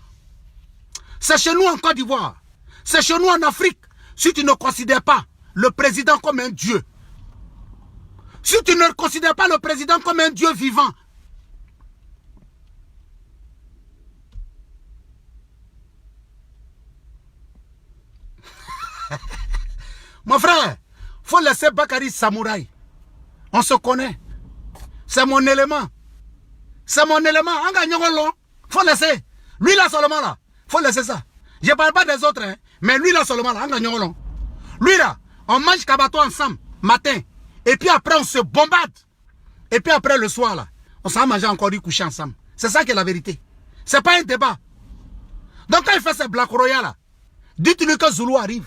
C'est chez nous en Côte d'Ivoire. C'est chez nous en Afrique. Si tu ne considères pas le président comme un dieu, si tu ne considères pas le président comme un dieu vivant, mon frère, il faut laisser Bakary Samouraï. On se connaît. C'est mon élément. C'est mon élément. Il faut laisser. Lui là seulement là. Il faut laisser ça. Je ne parle pas des autres. Hein, mais lui là seulement là. Lui là, on mange kabato ensemble, matin. Et puis après on se bombarde. Et puis après le soir là, on s'en mange encore du coucher ensemble. C'est ça qui est la vérité. C'est pas un débat. Donc quand il fait ce Black Royal là, dites-lui que Zoulou arrive.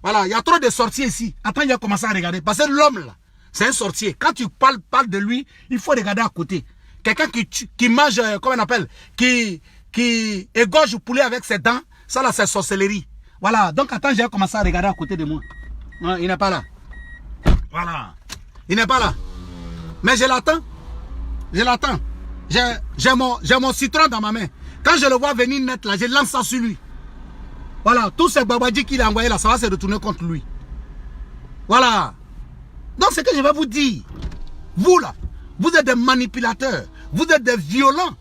Voilà, il y a trop de sorciers ici. Attends, il a commencé à regarder. Parce que l'homme là, c'est un sorcier. Quand tu parles de lui, il faut regarder à côté. Quelqu'un qui mange, comment on appelle, qui qui égorge le poulet avec ses dents, ça là c'est sorcellerie. Voilà, donc attends, j'ai commencé à regarder à côté de moi. Non, il n'est pas là. Voilà. Il n'est pas là. Mais je l'attends. Je l'attends. J'ai mon citron dans ma main. Quand je le vois venir net là, je lance ça sur lui. Voilà, tous ces babadis qu'il a envoyés là, ça va se retourner contre lui. Voilà. Donc c'est que je vais vous dire. Vous là, vous êtes des manipulateurs. Vous êtes des violents.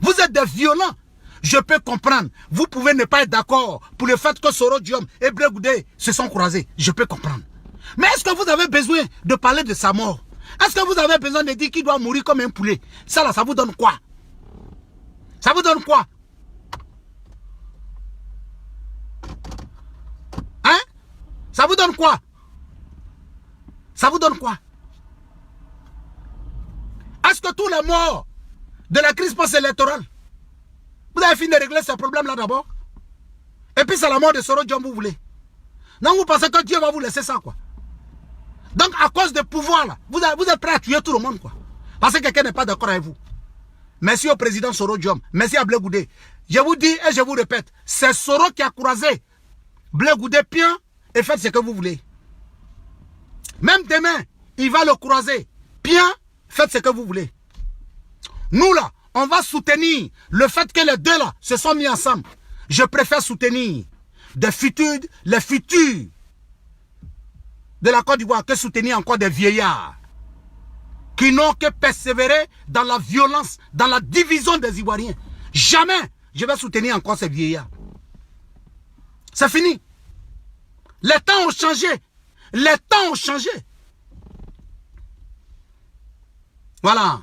Vous êtes des violents. Je peux comprendre. Vous pouvez ne pas être d'accord pour le fait que Soro Diom et Blé Goudé se sont croisés. Je peux comprendre. Mais est-ce que vous avez besoin de parler de sa mort? Est-ce que vous avez besoin de dire qu'il doit mourir comme un poulet? Ça là, ça vous donne quoi? Ça vous donne quoi? Hein? Ça vous donne quoi? Ça vous donne quoi? Est-ce que tous les morts de la crise post-électorale, vous avez fini de régler ce problème-là d'abord? Et puis c'est la mort de Soro Diom, vous voulez? Non, vous pensez que Dieu va vous laisser ça, quoi? Donc, à cause de pouvoir, là, vous êtes prêt à tuer tout le monde, quoi. Parce que quelqu'un n'est pas d'accord avec vous. Merci au président Soro Diom. Merci à Blé Goudé. Je vous dis et je vous répète, c'est Soro qui a croisé Blé Goudé Pian et faites ce que vous voulez. Même demain, il va le croiser. Pian, faites ce que vous voulez. Nous, là, on va soutenir le fait que les deux, là, se sont mis ensemble. Je préfère soutenir les futurs de la Côte d'Ivoire que soutenir encore des vieillards qui n'ont que persévérer dans la violence, dans la division des Ivoiriens. Jamais je vais soutenir encore ces vieillards. C'est fini. Les temps ont changé. Les temps ont changé. Voilà.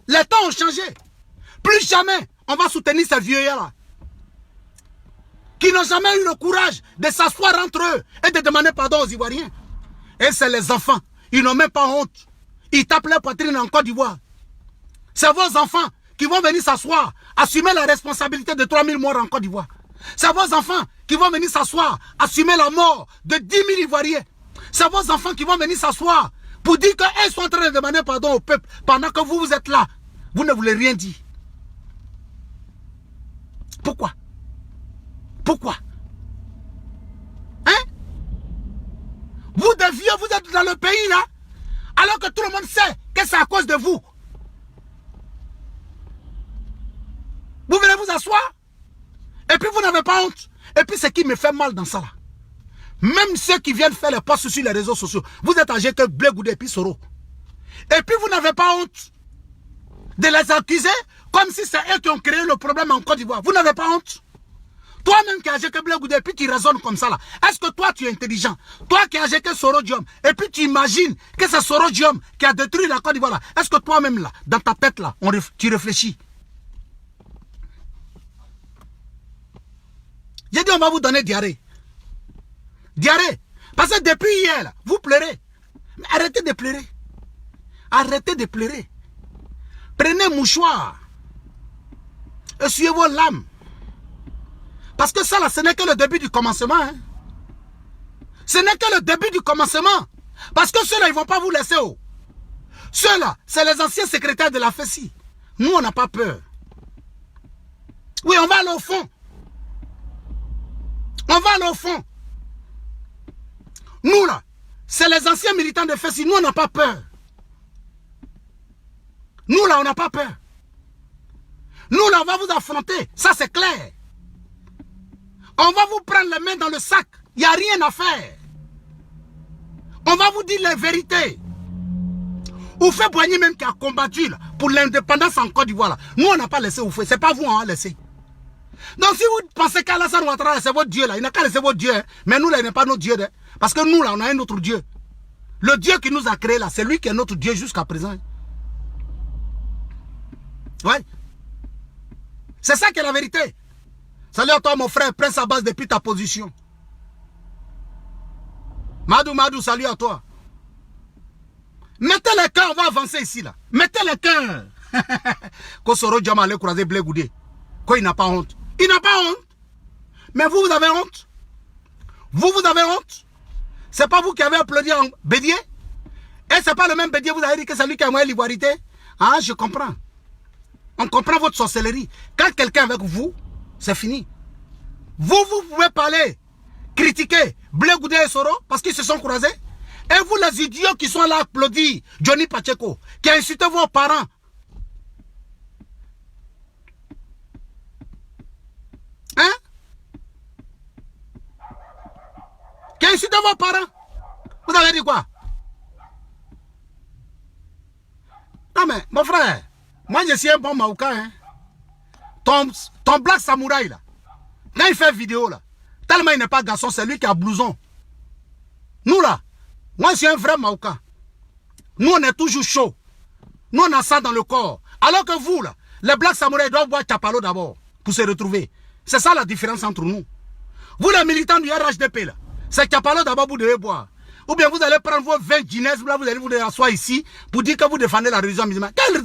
Les temps ont changé. Plus jamais on va soutenir ces vieillards-là qui n'ont jamais eu le courage de s'asseoir entre eux et de demander pardon aux Ivoiriens. Et c'est les enfants. Ils n'ont même pas honte. Ils tapent leur poitrine en Côte d'Ivoire. C'est vos enfants qui vont venir s'asseoir, assumer la responsabilité de 3000 morts en Côte d'Ivoire. C'est vos enfants qui vont venir s'asseoir, assumer la mort de 10 000 Ivoiriens. C'est vos enfants qui vont venir s'asseoir pour dire qu'ils sont en train de demander pardon au peuple pendant que vous êtes là. Vous ne voulez rien dire. Pourquoi? Pourquoi? Hein? Vous des vieux, vous êtes dans le pays là, alors que tout le monde sait que c'est à cause de vous. Vous venez vous asseoir, et puis vous n'avez pas honte. Et puis ce qui me fait mal dans ça là, même ceux qui viennent faire les posts sur les réseaux sociaux, vous êtes âgés que Blé Goudé et puis Soro. Et puis vous n'avez pas honte de les accuser comme si c'est eux qui ont créé le problème en Côte d'Ivoire. Vous n'avez pas honte? Toi-même qui as âgé que Blé Goudé et puis tu raisonnes comme ça là. Est-ce que toi tu es intelligent? Toi qui as âgé que Soro Diom et puis tu imagines que c'est Soro Diom qui a détruit la Côte d'Ivoire là. Est-ce que toi-même là, dans ta tête là, tu réfléchis? J'ai dit on va vous donner diarrhée. Diarrhée. Parce que depuis hier là, vous pleurez. Mais arrêtez de pleurer. Arrêtez de pleurer. Prenez mouchoir. Essuyez vos larmes. Parce que ça là, ce n'est que le début du commencement. Hein. Ce n'est que le début du commencement. Parce que ceux-là, ils ne vont pas vous laisser. Oh. Ceux-là, c'est les anciens secrétaires de la FESI. Nous, on n'a pas peur. Oui, on va aller au fond. On va aller au fond. Nous là, c'est les anciens militants de FESI. Nous, on n'a pas peur. Nous là, on n'a pas peur. Nous là, on va vous affronter. Ça, c'est clair. On va vous prendre les mains dans le sac. Il n'y a rien à faire. On va vous dire la vérité. Oufé Boigny même qui a combattu là, pour l'indépendance en Côte d'Ivoire. Nous, on n'a pas laissé Oufé. Ce n'est pas vous, on a laissé. Donc si vous pensez qu'Alassane Ouattara, c'est votre Dieu là, il n'a qu'à laisser votre Dieu. Hein. Mais nous là, il n'est pas notre Dieu. Hein. Parce que nous là, on a un autre Dieu. Le Dieu qui nous a créé là, c'est lui qui est notre Dieu jusqu'à présent. Ouais. C'est ça qui est la vérité. Salut à toi mon frère, prends sa base depuis ta position. Madou, salut à toi. Mettez les cœurs, on va avancer ici là. Mettez les cœurs. Quand Soro Diom allait croiser Blé Goudé, quand il n'a pas honte. Il n'a pas honte. Mais vous avez honte. Vous avez honte. C'est pas vous qui avez applaudi en Bédier. Et c'est pas le même Bédié, vous avez dit que c'est lui qui a moyen l'ivoirité. Ah, je comprends. On comprend votre sorcellerie. Quand quelqu'un est avec vous, c'est fini. Vous pouvez parler, critiquer Blé Goudé et Soro parce qu'ils se sont croisés. Et vous, les idiots qui sont là applaudir Johnny Pacheco, qui a insulté vos parents. Hein? Qui a insulté vos parents. Vous avez dit quoi? Non mais, mon frère, moi je suis un bon Maouka. Hein? Ton Black Samouraï là, quand il fait vidéo là, tellement il n'est pas garçon, c'est lui qui a blouson. Nous là, moi je suis un vrai Maouka. Nous on est toujours chaud. Nous on a ça dans le corps. Alors que vous là, les Black Samouraï doivent boire Chapalo d'abord pour se retrouver. C'est ça la différence entre nous. Vous les militants du RHDP là, c'est Chapalo d'abord vous devez boire. Ou bien vous allez prendre vos 20 Guinness, là vous allez vous asseoir ici pour dire que vous défendez la religion musulmane. Quelle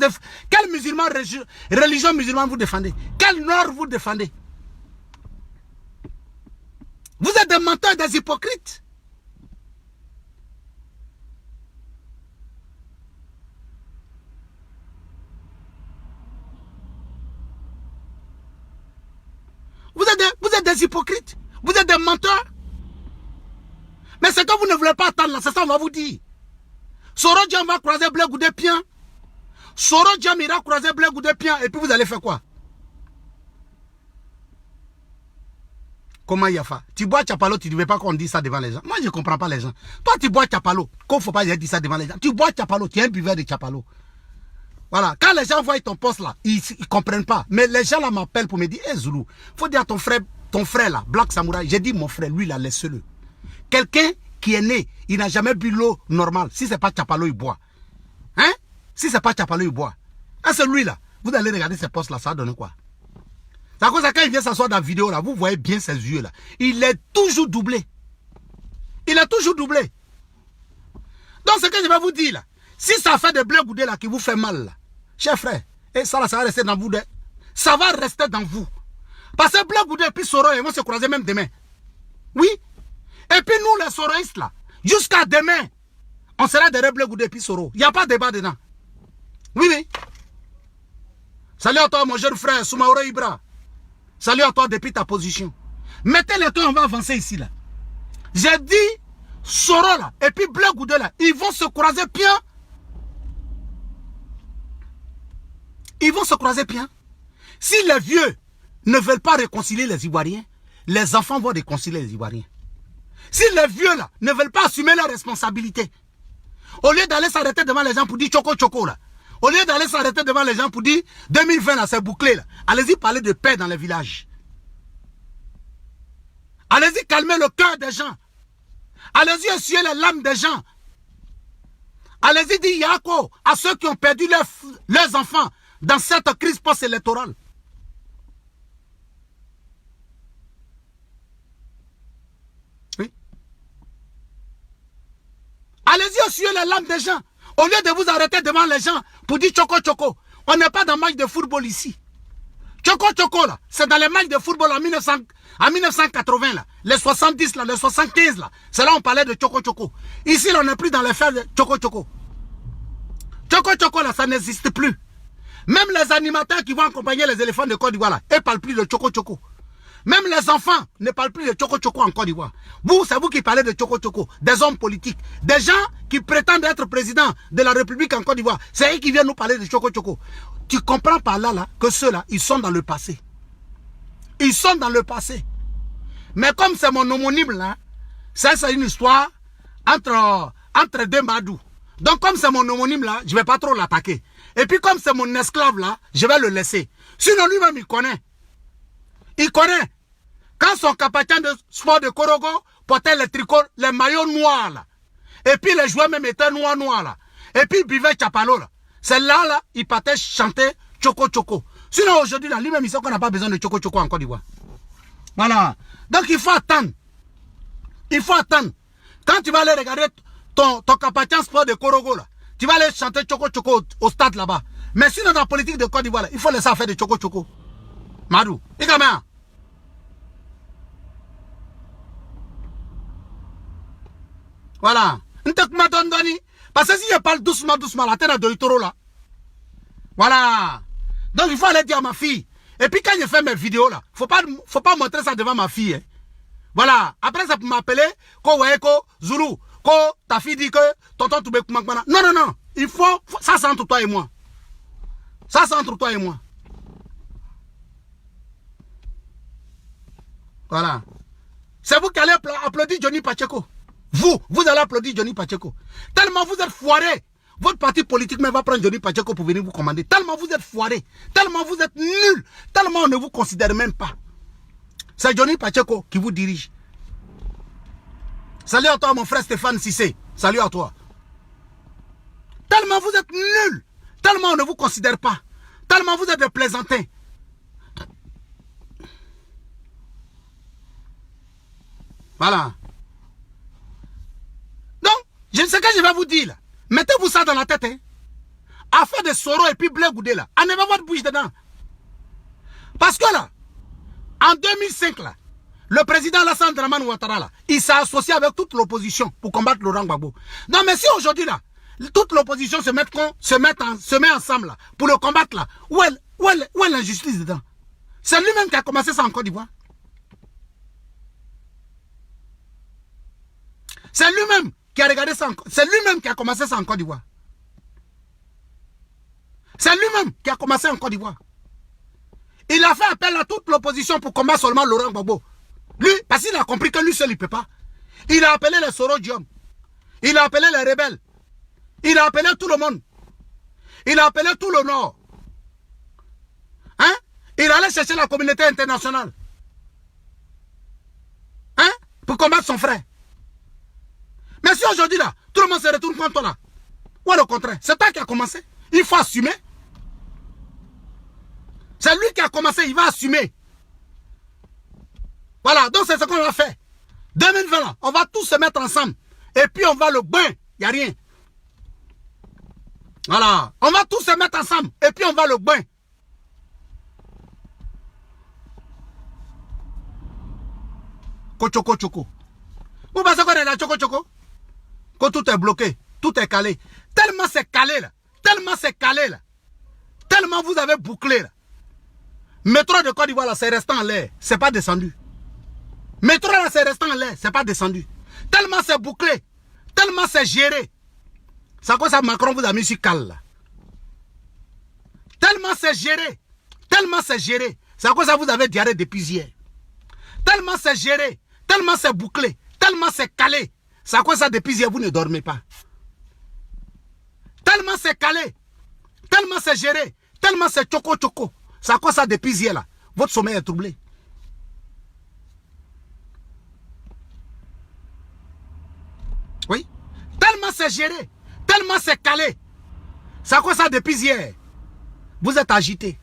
religion musulmane vous défendez? Quel nord vous défendez? Vous êtes des menteurs, des hypocrites. Vous êtes des hypocrites. Vous êtes des menteurs. Mais c'est que vous ne voulez pas attendre là, c'est ça on va vous dire. Soro Djam va croiser Blé Goudé Pian. Soro Djam ira croiser Blé Goudé Pian. Et puis vous allez faire quoi? Comment Yafa? Tu bois Chapalo, tu ne veux pas qu'on dise ça devant les gens. Moi je ne comprends pas les gens. Toi tu bois Chapalo, qu'il ne faut pas dire ça devant les gens. Tu bois Chapalo, tu es un buveur de Chapalo. Voilà, quand les gens voient ton poste là, ils ne comprennent pas. Mais les gens là m'appellent pour me dire, hé Zoulou, il faut dire à ton frère là, Black Samouraï, j'ai dit mon frère, lui là, laisse-le. Quelqu'un qui est né, il n'a jamais bu l'eau normale. Si ce n'est pas Chapalo, il boit. Hein? Si ce n'est pas Chapalo, il boit. Ah, c'est lui là. Vous allez regarder ces postes là, ça va donner quoi? C'est à cause de quand il vient s'asseoir dans la vidéo là, vous voyez bien ses yeux là. Il est toujours doublé. Il est toujours doublé. Donc ce que je vais vous dire là, si ça fait des Blé Goudé là qui vous fait mal là, cher frère, et ça là, ça va rester dans vous. Ça va rester dans vous. Parce que Blé Goudé et puis Soro, ils vont se croiser même demain. Oui. Et puis nous les soroïstes là, jusqu'à demain, on sera derrière Blé Goudé et puis Soro. Il n'y a pas de débat dedans. Oui, oui. Salut à toi mon jeune frère, Soumaoro Ibra. Salut à toi depuis ta position. Mettez les temps, on va avancer ici là. J'ai dit Soro là, et puis Blé Goudé là, ils vont se croiser bien. Ils vont se croiser bien. Si les vieux ne veulent pas réconcilier les Ivoiriens, les enfants vont réconcilier les Ivoiriens. Si les vieux là ne veulent pas assumer leurs responsabilités, au lieu d'aller s'arrêter devant les gens pour dire choco choco là, au lieu d'aller s'arrêter devant les gens pour dire 2020 là c'est bouclé là, allez-y parler de paix dans les villages. Allez-y calmer le cœur des gens. Allez-y essuyer les larmes des gens. Allez-y dire Yako à ceux qui ont perdu leurs enfants dans cette crise post-électorale. Oui. Allez-y essuyer les larmes des gens. Au lieu de vous arrêter devant les gens pour dire choco choco. On n'est pas dans le match de football ici. Choco choco là, c'est dans les matchs de football en 1980 là. Les 70 là, les 75 là. C'est là on parlait de choco choco. Ici là, on n'est plus dans les faits de choco choco. Choco choco là, ça n'existe plus. Même les animateurs qui vont accompagner les éléphants de Côte d'Ivoire là, ils ne parlent plus de choco choco. Même les enfants ne parlent plus de choco choco en Côte d'Ivoire. Vous, c'est vous qui parlez de choco choco. Des hommes politiques. Des gens qui prétendent être président de la République en Côte d'Ivoire. C'est eux qui viennent nous parler de choco choco. Tu comprends par là, là que ceux-là, ils sont dans le passé. Ils sont dans le passé. Mais comme c'est mon homonyme là, ça c'est une histoire entre deux Madou. Donc comme c'est mon homonyme là, je ne vais pas trop l'attaquer. Et puis comme c'est mon esclave là, je vais le laisser. Sinon lui-même il connaît. Il connaît. Quand son capitaine de sport de Korogo portait les tricots, les maillots noirs là. Et puis les joueurs même étaient noirs là. Et puis il buvait Chapalo là. C'est là, là, il partait chanter Choco Choco. Sinon aujourd'hui là, lui-même il sait qu'on n'a pas besoin de Choco Choco en Côte d'Ivoire. Voilà. Donc il faut attendre. Il faut attendre. Quand tu vas aller regarder ton capitaine sport de Korogo là, tu vas aller chanter Choco Choco au stade là-bas. Mais sinon dans la politique de Côte d'Ivoire, il faut laisser faire de Choco Choco. Madou, il y a voilà. Parce que si je parle doucement, la tête de Toro là. Voilà. Donc il faut aller dire à ma fille. Et puis quand je fais mes vidéos là, faut pas montrer ça devant ma fille. Hein. Voilà. Après ça peut m'appeler, Zulu, ta fille dit que tonton Toubé Koumakmana. Non, non, non. Il faut, ça c'est entre toi et moi. Ça c'est entre toi et moi. Voilà. C'est vous qui allez applaudir Johnny Pacheco. Vous allez applaudir Johnny Pacheco. Tellement vous êtes foiré. Votre parti politique même va prendre Johnny Pacheco pour venir vous commander. Tellement vous êtes foiré. Tellement vous êtes nuls. Tellement on ne vous considère même pas. C'est Johnny Pacheco qui vous dirige. Salut à toi mon frère Stéphane Cissé. Salut à toi. Tellement vous êtes nuls. Tellement on ne vous considère pas. Tellement vous êtes des plaisantins. Voilà. Donc, je ne sais que je vais vous dire là. Mettez-vous ça dans la tête. Hein. Affaire de Soro et puis Blé Goudé là. Enlevez votre bouche dedans. Parce que là, en 2005 là, le président Alassane Dramane Ouattara là, il s'est associé avec toute l'opposition pour combattre Laurent Gbagbo. Non mais si aujourd'hui là, toute l'opposition se met ensemble là, pour le combattre là, où est l'injustice dedans? C'est lui-même qui a commencé ça en Côte d'Ivoire. C'est lui-même qui a regardé ça. C'est lui-même qui a commencé ça en Côte d'Ivoire. C'est lui-même qui a commencé en Côte d'Ivoire. Il a fait appel à toute l'opposition pour combattre seulement Laurent Gbagbo. Lui, parce qu'il a compris que lui seul, il ne peut pas. Il a appelé les Sorodium. Il a appelé les rebelles. Il a appelé tout le monde. Il a appelé tout le Nord. Hein? Il allait chercher la communauté internationale. Hein? Pour combattre son frère. Mais si aujourd'hui là, tout le monde se retourne contre toi là, ou le contraire, c'est toi qui as commencé. Il faut assumer. C'est lui qui a commencé, il va assumer. Voilà, donc c'est ce qu'on va faire. 2020 là, on va tous se mettre ensemble. Et puis on va le bain, il n'y a rien. Voilà, on va tous se mettre ensemble. Et puis on va le bain. Kochoko choko. Vous pensez qu'on est là, choco choco? Que tout est bloqué, tout est calé. Tellement c'est calé là, tellement c'est calé là, tellement vous avez bouclé là. Métro de Côte d'Ivoire là, c'est resté en l'air, c'est pas descendu. Métro là, c'est resté en l'air, c'est pas descendu. Tellement c'est bouclé, tellement c'est géré. C'est quoi ça Macron vous a mis sur cal là? Tellement c'est géré, tellement c'est géré. C'est quoi ça vous avez diarrhée depuis hier? Tellement c'est géré, tellement c'est bouclé, tellement c'est calé. C'est à quoi ça depuis hier vous ne dormez pas? Tellement c'est calé, tellement c'est géré, tellement c'est choco choco. C'est à quoi ça depuis hier là? Votre sommeil est troublé. Oui. Tellement c'est géré, tellement c'est calé. C'est à quoi ça depuis hier? Vous êtes agité.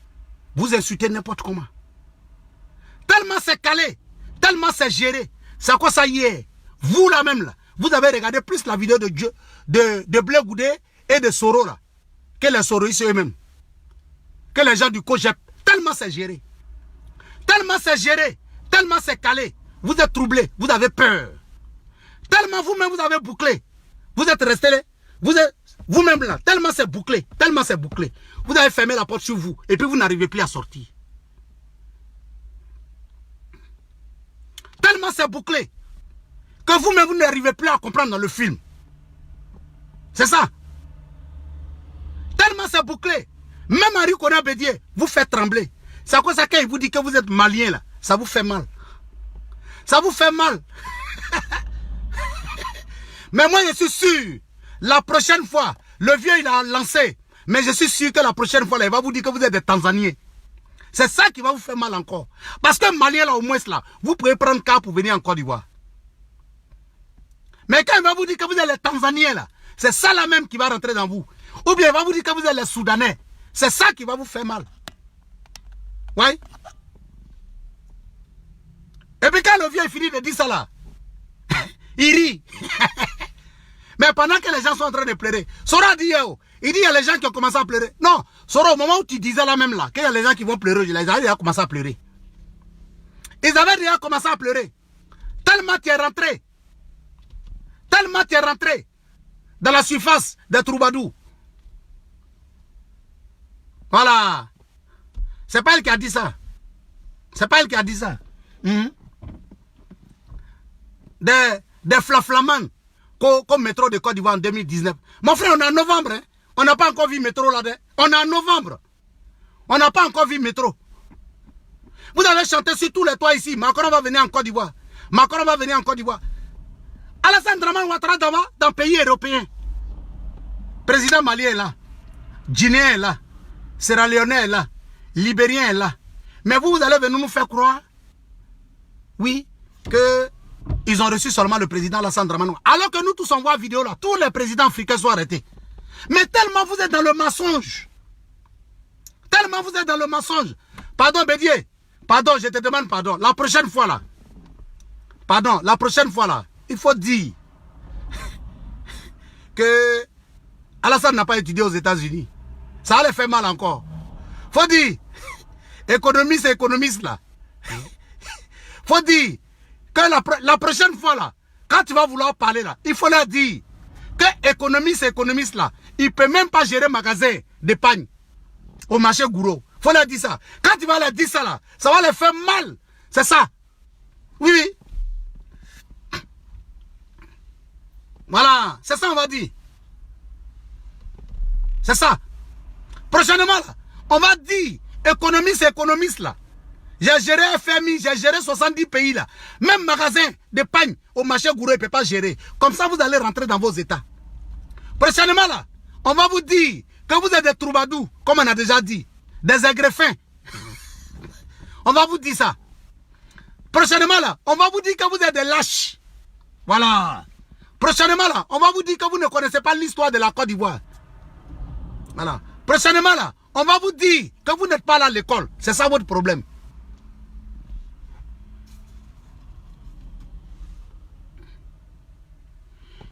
Vous insultez n'importe comment. Tellement c'est calé, tellement c'est géré. C'est à quoi ça hier? Vous là même là. Vous avez regardé plus la vidéo de Blé Goudé et de Soro là, que les Soroistes eux-mêmes, que les gens du COGEP. Tellement c'est géré. Tellement c'est géré. Tellement c'est calé. Vous êtes troublé. Vous avez peur. Tellement vous-même vous avez bouclé. Vous êtes resté là. Vous êtes vous-même là. Tellement c'est bouclé. Tellement c'est bouclé. Vous avez fermé la porte sur vous. Et puis vous n'arrivez plus à sortir. Tellement c'est bouclé. Que vous-même, vous n'arrivez plus à comprendre dans le film. C'est ça. Tellement c'est bouclé. Même Henri Konan Bédié vous fait trembler. C'est à cause ça qu'il vous dit que vous êtes malien là. Ça vous fait mal. Ça vous fait mal. Mais moi je suis sûr, la prochaine fois, le vieux il a lancé. Mais je suis sûr que la prochaine fois là, il va vous dire que vous êtes des Tanzaniens. C'est ça qui va vous faire mal encore. Parce que malien là au moins là, vous pouvez prendre cas pour venir en Côte d'Ivoire. Mais quand il va vous dire que vous êtes les Tanzaniens là, c'est ça là même qui va rentrer dans vous. Ou bien il va vous dire que vous êtes les Soudanais. C'est ça qui va vous faire mal. Oui. Et puis quand le vieux finit de dire ça là, il rit. Mais pendant que les gens sont en train de pleurer, Sora dit, il dit il y a les gens qui ont commencé à pleurer. Non, Sora, au moment où tu disais là même là, qu'il y a les gens qui vont pleurer, ils avaient déjà commencé à pleurer. Ils avaient déjà commencé à pleurer. Tellement tu es rentré. Tellement tu es rentré dans la surface des troubadours. Voilà. C'est pas elle qui a dit ça. C'est pas elle qui a dit ça. Des flaflamans qu'au métro de Côte d'Ivoire en 2019. Mon frère, on est en novembre. Hein? On n'a pas encore vu métro là-dedans. On est en novembre. On n'a pas encore vu métro. Vous allez chanter sur tous les toits ici. Macron va venir en Côte d'Ivoire. Macron va venir en Côte d'Ivoire. Alassane Dramane Ouattara dans un pays européen. Président malien est là. Guinéen est là. Sierra Leonais est là. Libérien est là. Mais vous allez venir nous faire croire, oui, que ils ont reçu seulement le président Alassane Dramane. Alors que nous tous on voit la vidéo là, tous les présidents africains sont arrêtés. Mais tellement vous êtes dans le mensonge. Tellement vous êtes dans le mensonge. Pardon Bédier. Pardon, je te demande pardon. La prochaine fois là. Pardon, la prochaine fois là. Il faut dire que Alassane n'a pas étudié aux États-Unis. Ça allait faire mal encore. Faut dire, économiste et économiste là. Faut dire que la prochaine fois là, quand tu vas vouloir parler là, il faut leur dire que économiste et économiste là, il ne peut même pas gérer magasin d'épargne au marché Gouraud. Faut leur dire ça. Quand tu vas leur dire ça là, ça va les faire mal. C'est ça. Oui, oui. Voilà, c'est ça on va dire. C'est ça. Prochainement là, on va dire économiste et économiste là. J'ai géré FMI, j'ai géré 70 pays là. Même magasin d'épargne au marché Gouraud, il ne peut pas gérer. Comme ça, vous allez rentrer dans vos états. Prochainement là, on va vous dire que vous êtes des troubadours, comme on a déjà dit. Des agreffins. On va vous dire ça. Prochainement là, on va vous dire que vous êtes des lâches. Voilà. Prochainement là, on va vous dire que vous ne connaissez pas l'histoire de la Côte d'Ivoire. Voilà. Prochainement là, on va vous dire que vous n'êtes pas là à l'école. C'est ça votre problème.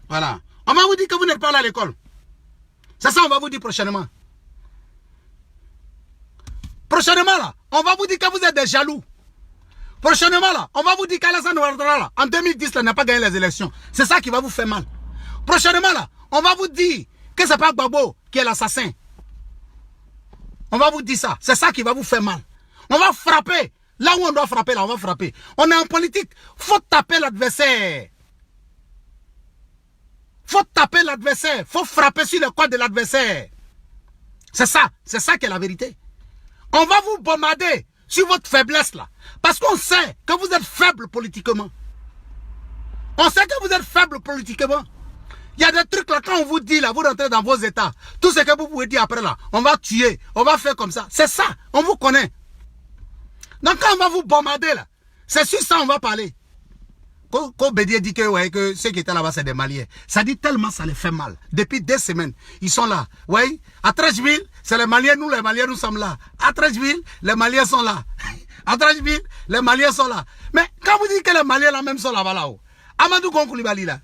Voilà. On va vous dire que vous n'êtes pas là à l'école. C'est ça on va vous dire prochainement. Prochainement là, on va vous dire que vous êtes des jaloux. Prochainement là, on va vous dire qu'Alassane Ouattara là, en 2010 là, n'a pas gagné les élections. C'est ça qui va vous faire mal. Prochainement là, on va vous dire que c'est pas Gbagbo qui est l'assassin. On va vous dire ça. C'est ça qui va vous faire mal. On va frapper. Là où on doit frapper, là, on va frapper. On est en politique. Faut taper l'adversaire. Faut taper l'adversaire. Faut frapper sur le corps de l'adversaire. C'est ça. C'est ça qui est la vérité. On va vous bombarder sur votre faiblesse là. Parce qu'on sait que vous êtes faible politiquement. On sait que vous êtes faible politiquement. Il y a des trucs là, quand on vous dit là, vous rentrez dans vos états. Tout ce que vous pouvez dire après là, on va tuer, on va faire comme ça. C'est ça, on vous connaît. Donc quand on va vous bombarder là, c'est sur ça on va parler. Quand Bédier dit que, ouais, que ceux qui étaient là-bas c'est des Maliens. Ça dit tellement ça les fait mal. Depuis des semaines, ils sont là. Ouais, à Trècheville, c'est les Maliens, nous sommes là. À Trècheville, les Maliens sont là. À Trècheville, les Maliens sont là. Mais quand vous dites que les Maliens là même sont là-bas là-haut, Amadou Gon Coulibaly là,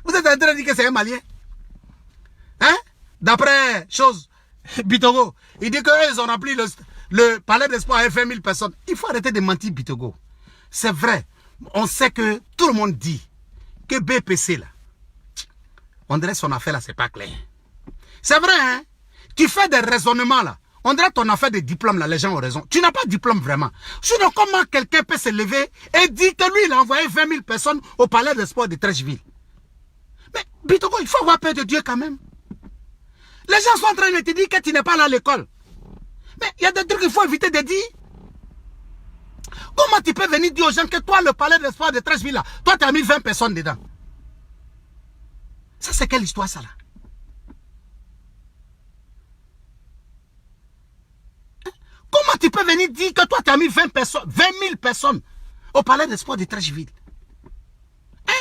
vous êtes en train de dire que c'est un Malien. Hein? D'après chose, Bitogo, il dit qu'eux ils ont rempli le palais d'espoir à 20 000 personnes. Il faut arrêter de mentir, Bitogo. C'est vrai. On sait que tout le monde dit que BPC là, on dirait son affaire là, c'est pas clair. C'est vrai, hein? Tu fais des raisonnements là. On dirait ton affaire de diplôme là, les gens ont raison. Tu n'as pas de diplôme vraiment. Sinon, comment quelqu'un peut se lever et dire que lui, il a envoyé 20 000 personnes au palais d'espoir de Trècheville? Mais Bitogo, il faut avoir peur de Dieu quand même. Les gens sont en train de te dire que tu n'es pas là à l'école. Mais il y a des trucs qu'il faut éviter de dire. Comment tu peux venir dire aux gens que toi, le palais d'espoir de Trècheville là, toi, tu as mis 20 personnes dedans? Ça, c'est quelle histoire ça là? Comment tu peux venir dire que toi, tu as mis 20 000 personnes au palais d'espoir de Trècheville? Hein?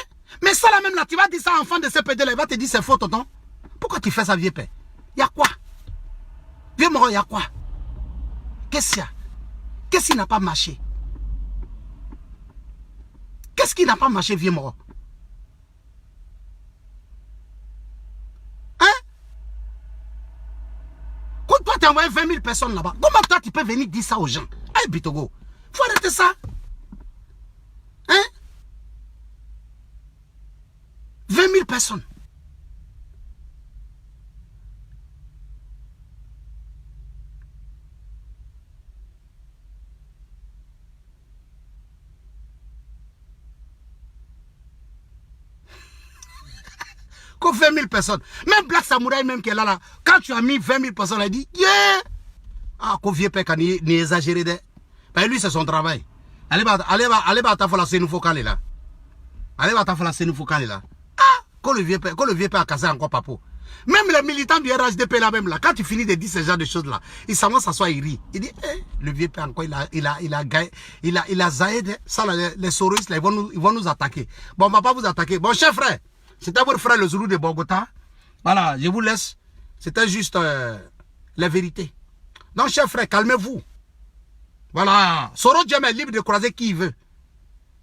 Mais ça là même là, tu vas dire ça à enfant de CPD là, il va te dire c'est faux, tonton. Pourquoi tu fais ça, vieux père? Il y a quoi? Vieux mort, il y a quoi? Qu'est-ce qu'il y a? Qu'est-ce qui n'a pas marché? Qu'est-ce qui n'a pas marché, vieux mort? Hein? Quand toi, tu as envoyé 20 000 personnes là-bas, comment toi, tu peux venir dire ça aux gens? Hey, Bitogo, faut arrêter ça. Hein? 20 000 personnes. que 20 000 personnes. Même Black Samouraï, même qui est là, quand tu as mis 20 000 personnes, elle dit, yeah! Ah, qu'on vieux père, ni exagéré. Ben, lui, c'est son travail. Allez, ta fois la scène, faut qu'elle est là. Allez, ta fois la scène, faut qu'elle est là. Ah, quand le vieux père a cassé encore papo. Même les militants du RHDP là même là, quand tu finis de dire ce genre de choses là, il s'en va s'asseoir, il rit. Il dit, le vieux père encore, il a zaïd, ça là, les souristes là, ils vont nous attaquer. Bon, on va pas vous attaquer. Bon, cher frère, c'était votre frère le Zoulou de Bogota. Voilà, je vous laisse. C'était juste la vérité. Donc, cher frère, calmez-vous. Voilà, Soro Diom est libre de croiser qui il veut.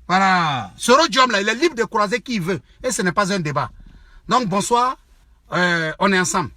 Voilà, Soro Diom là, il est libre de croiser qui il veut. Et ce n'est pas un débat. Donc, bonsoir. On est ensemble.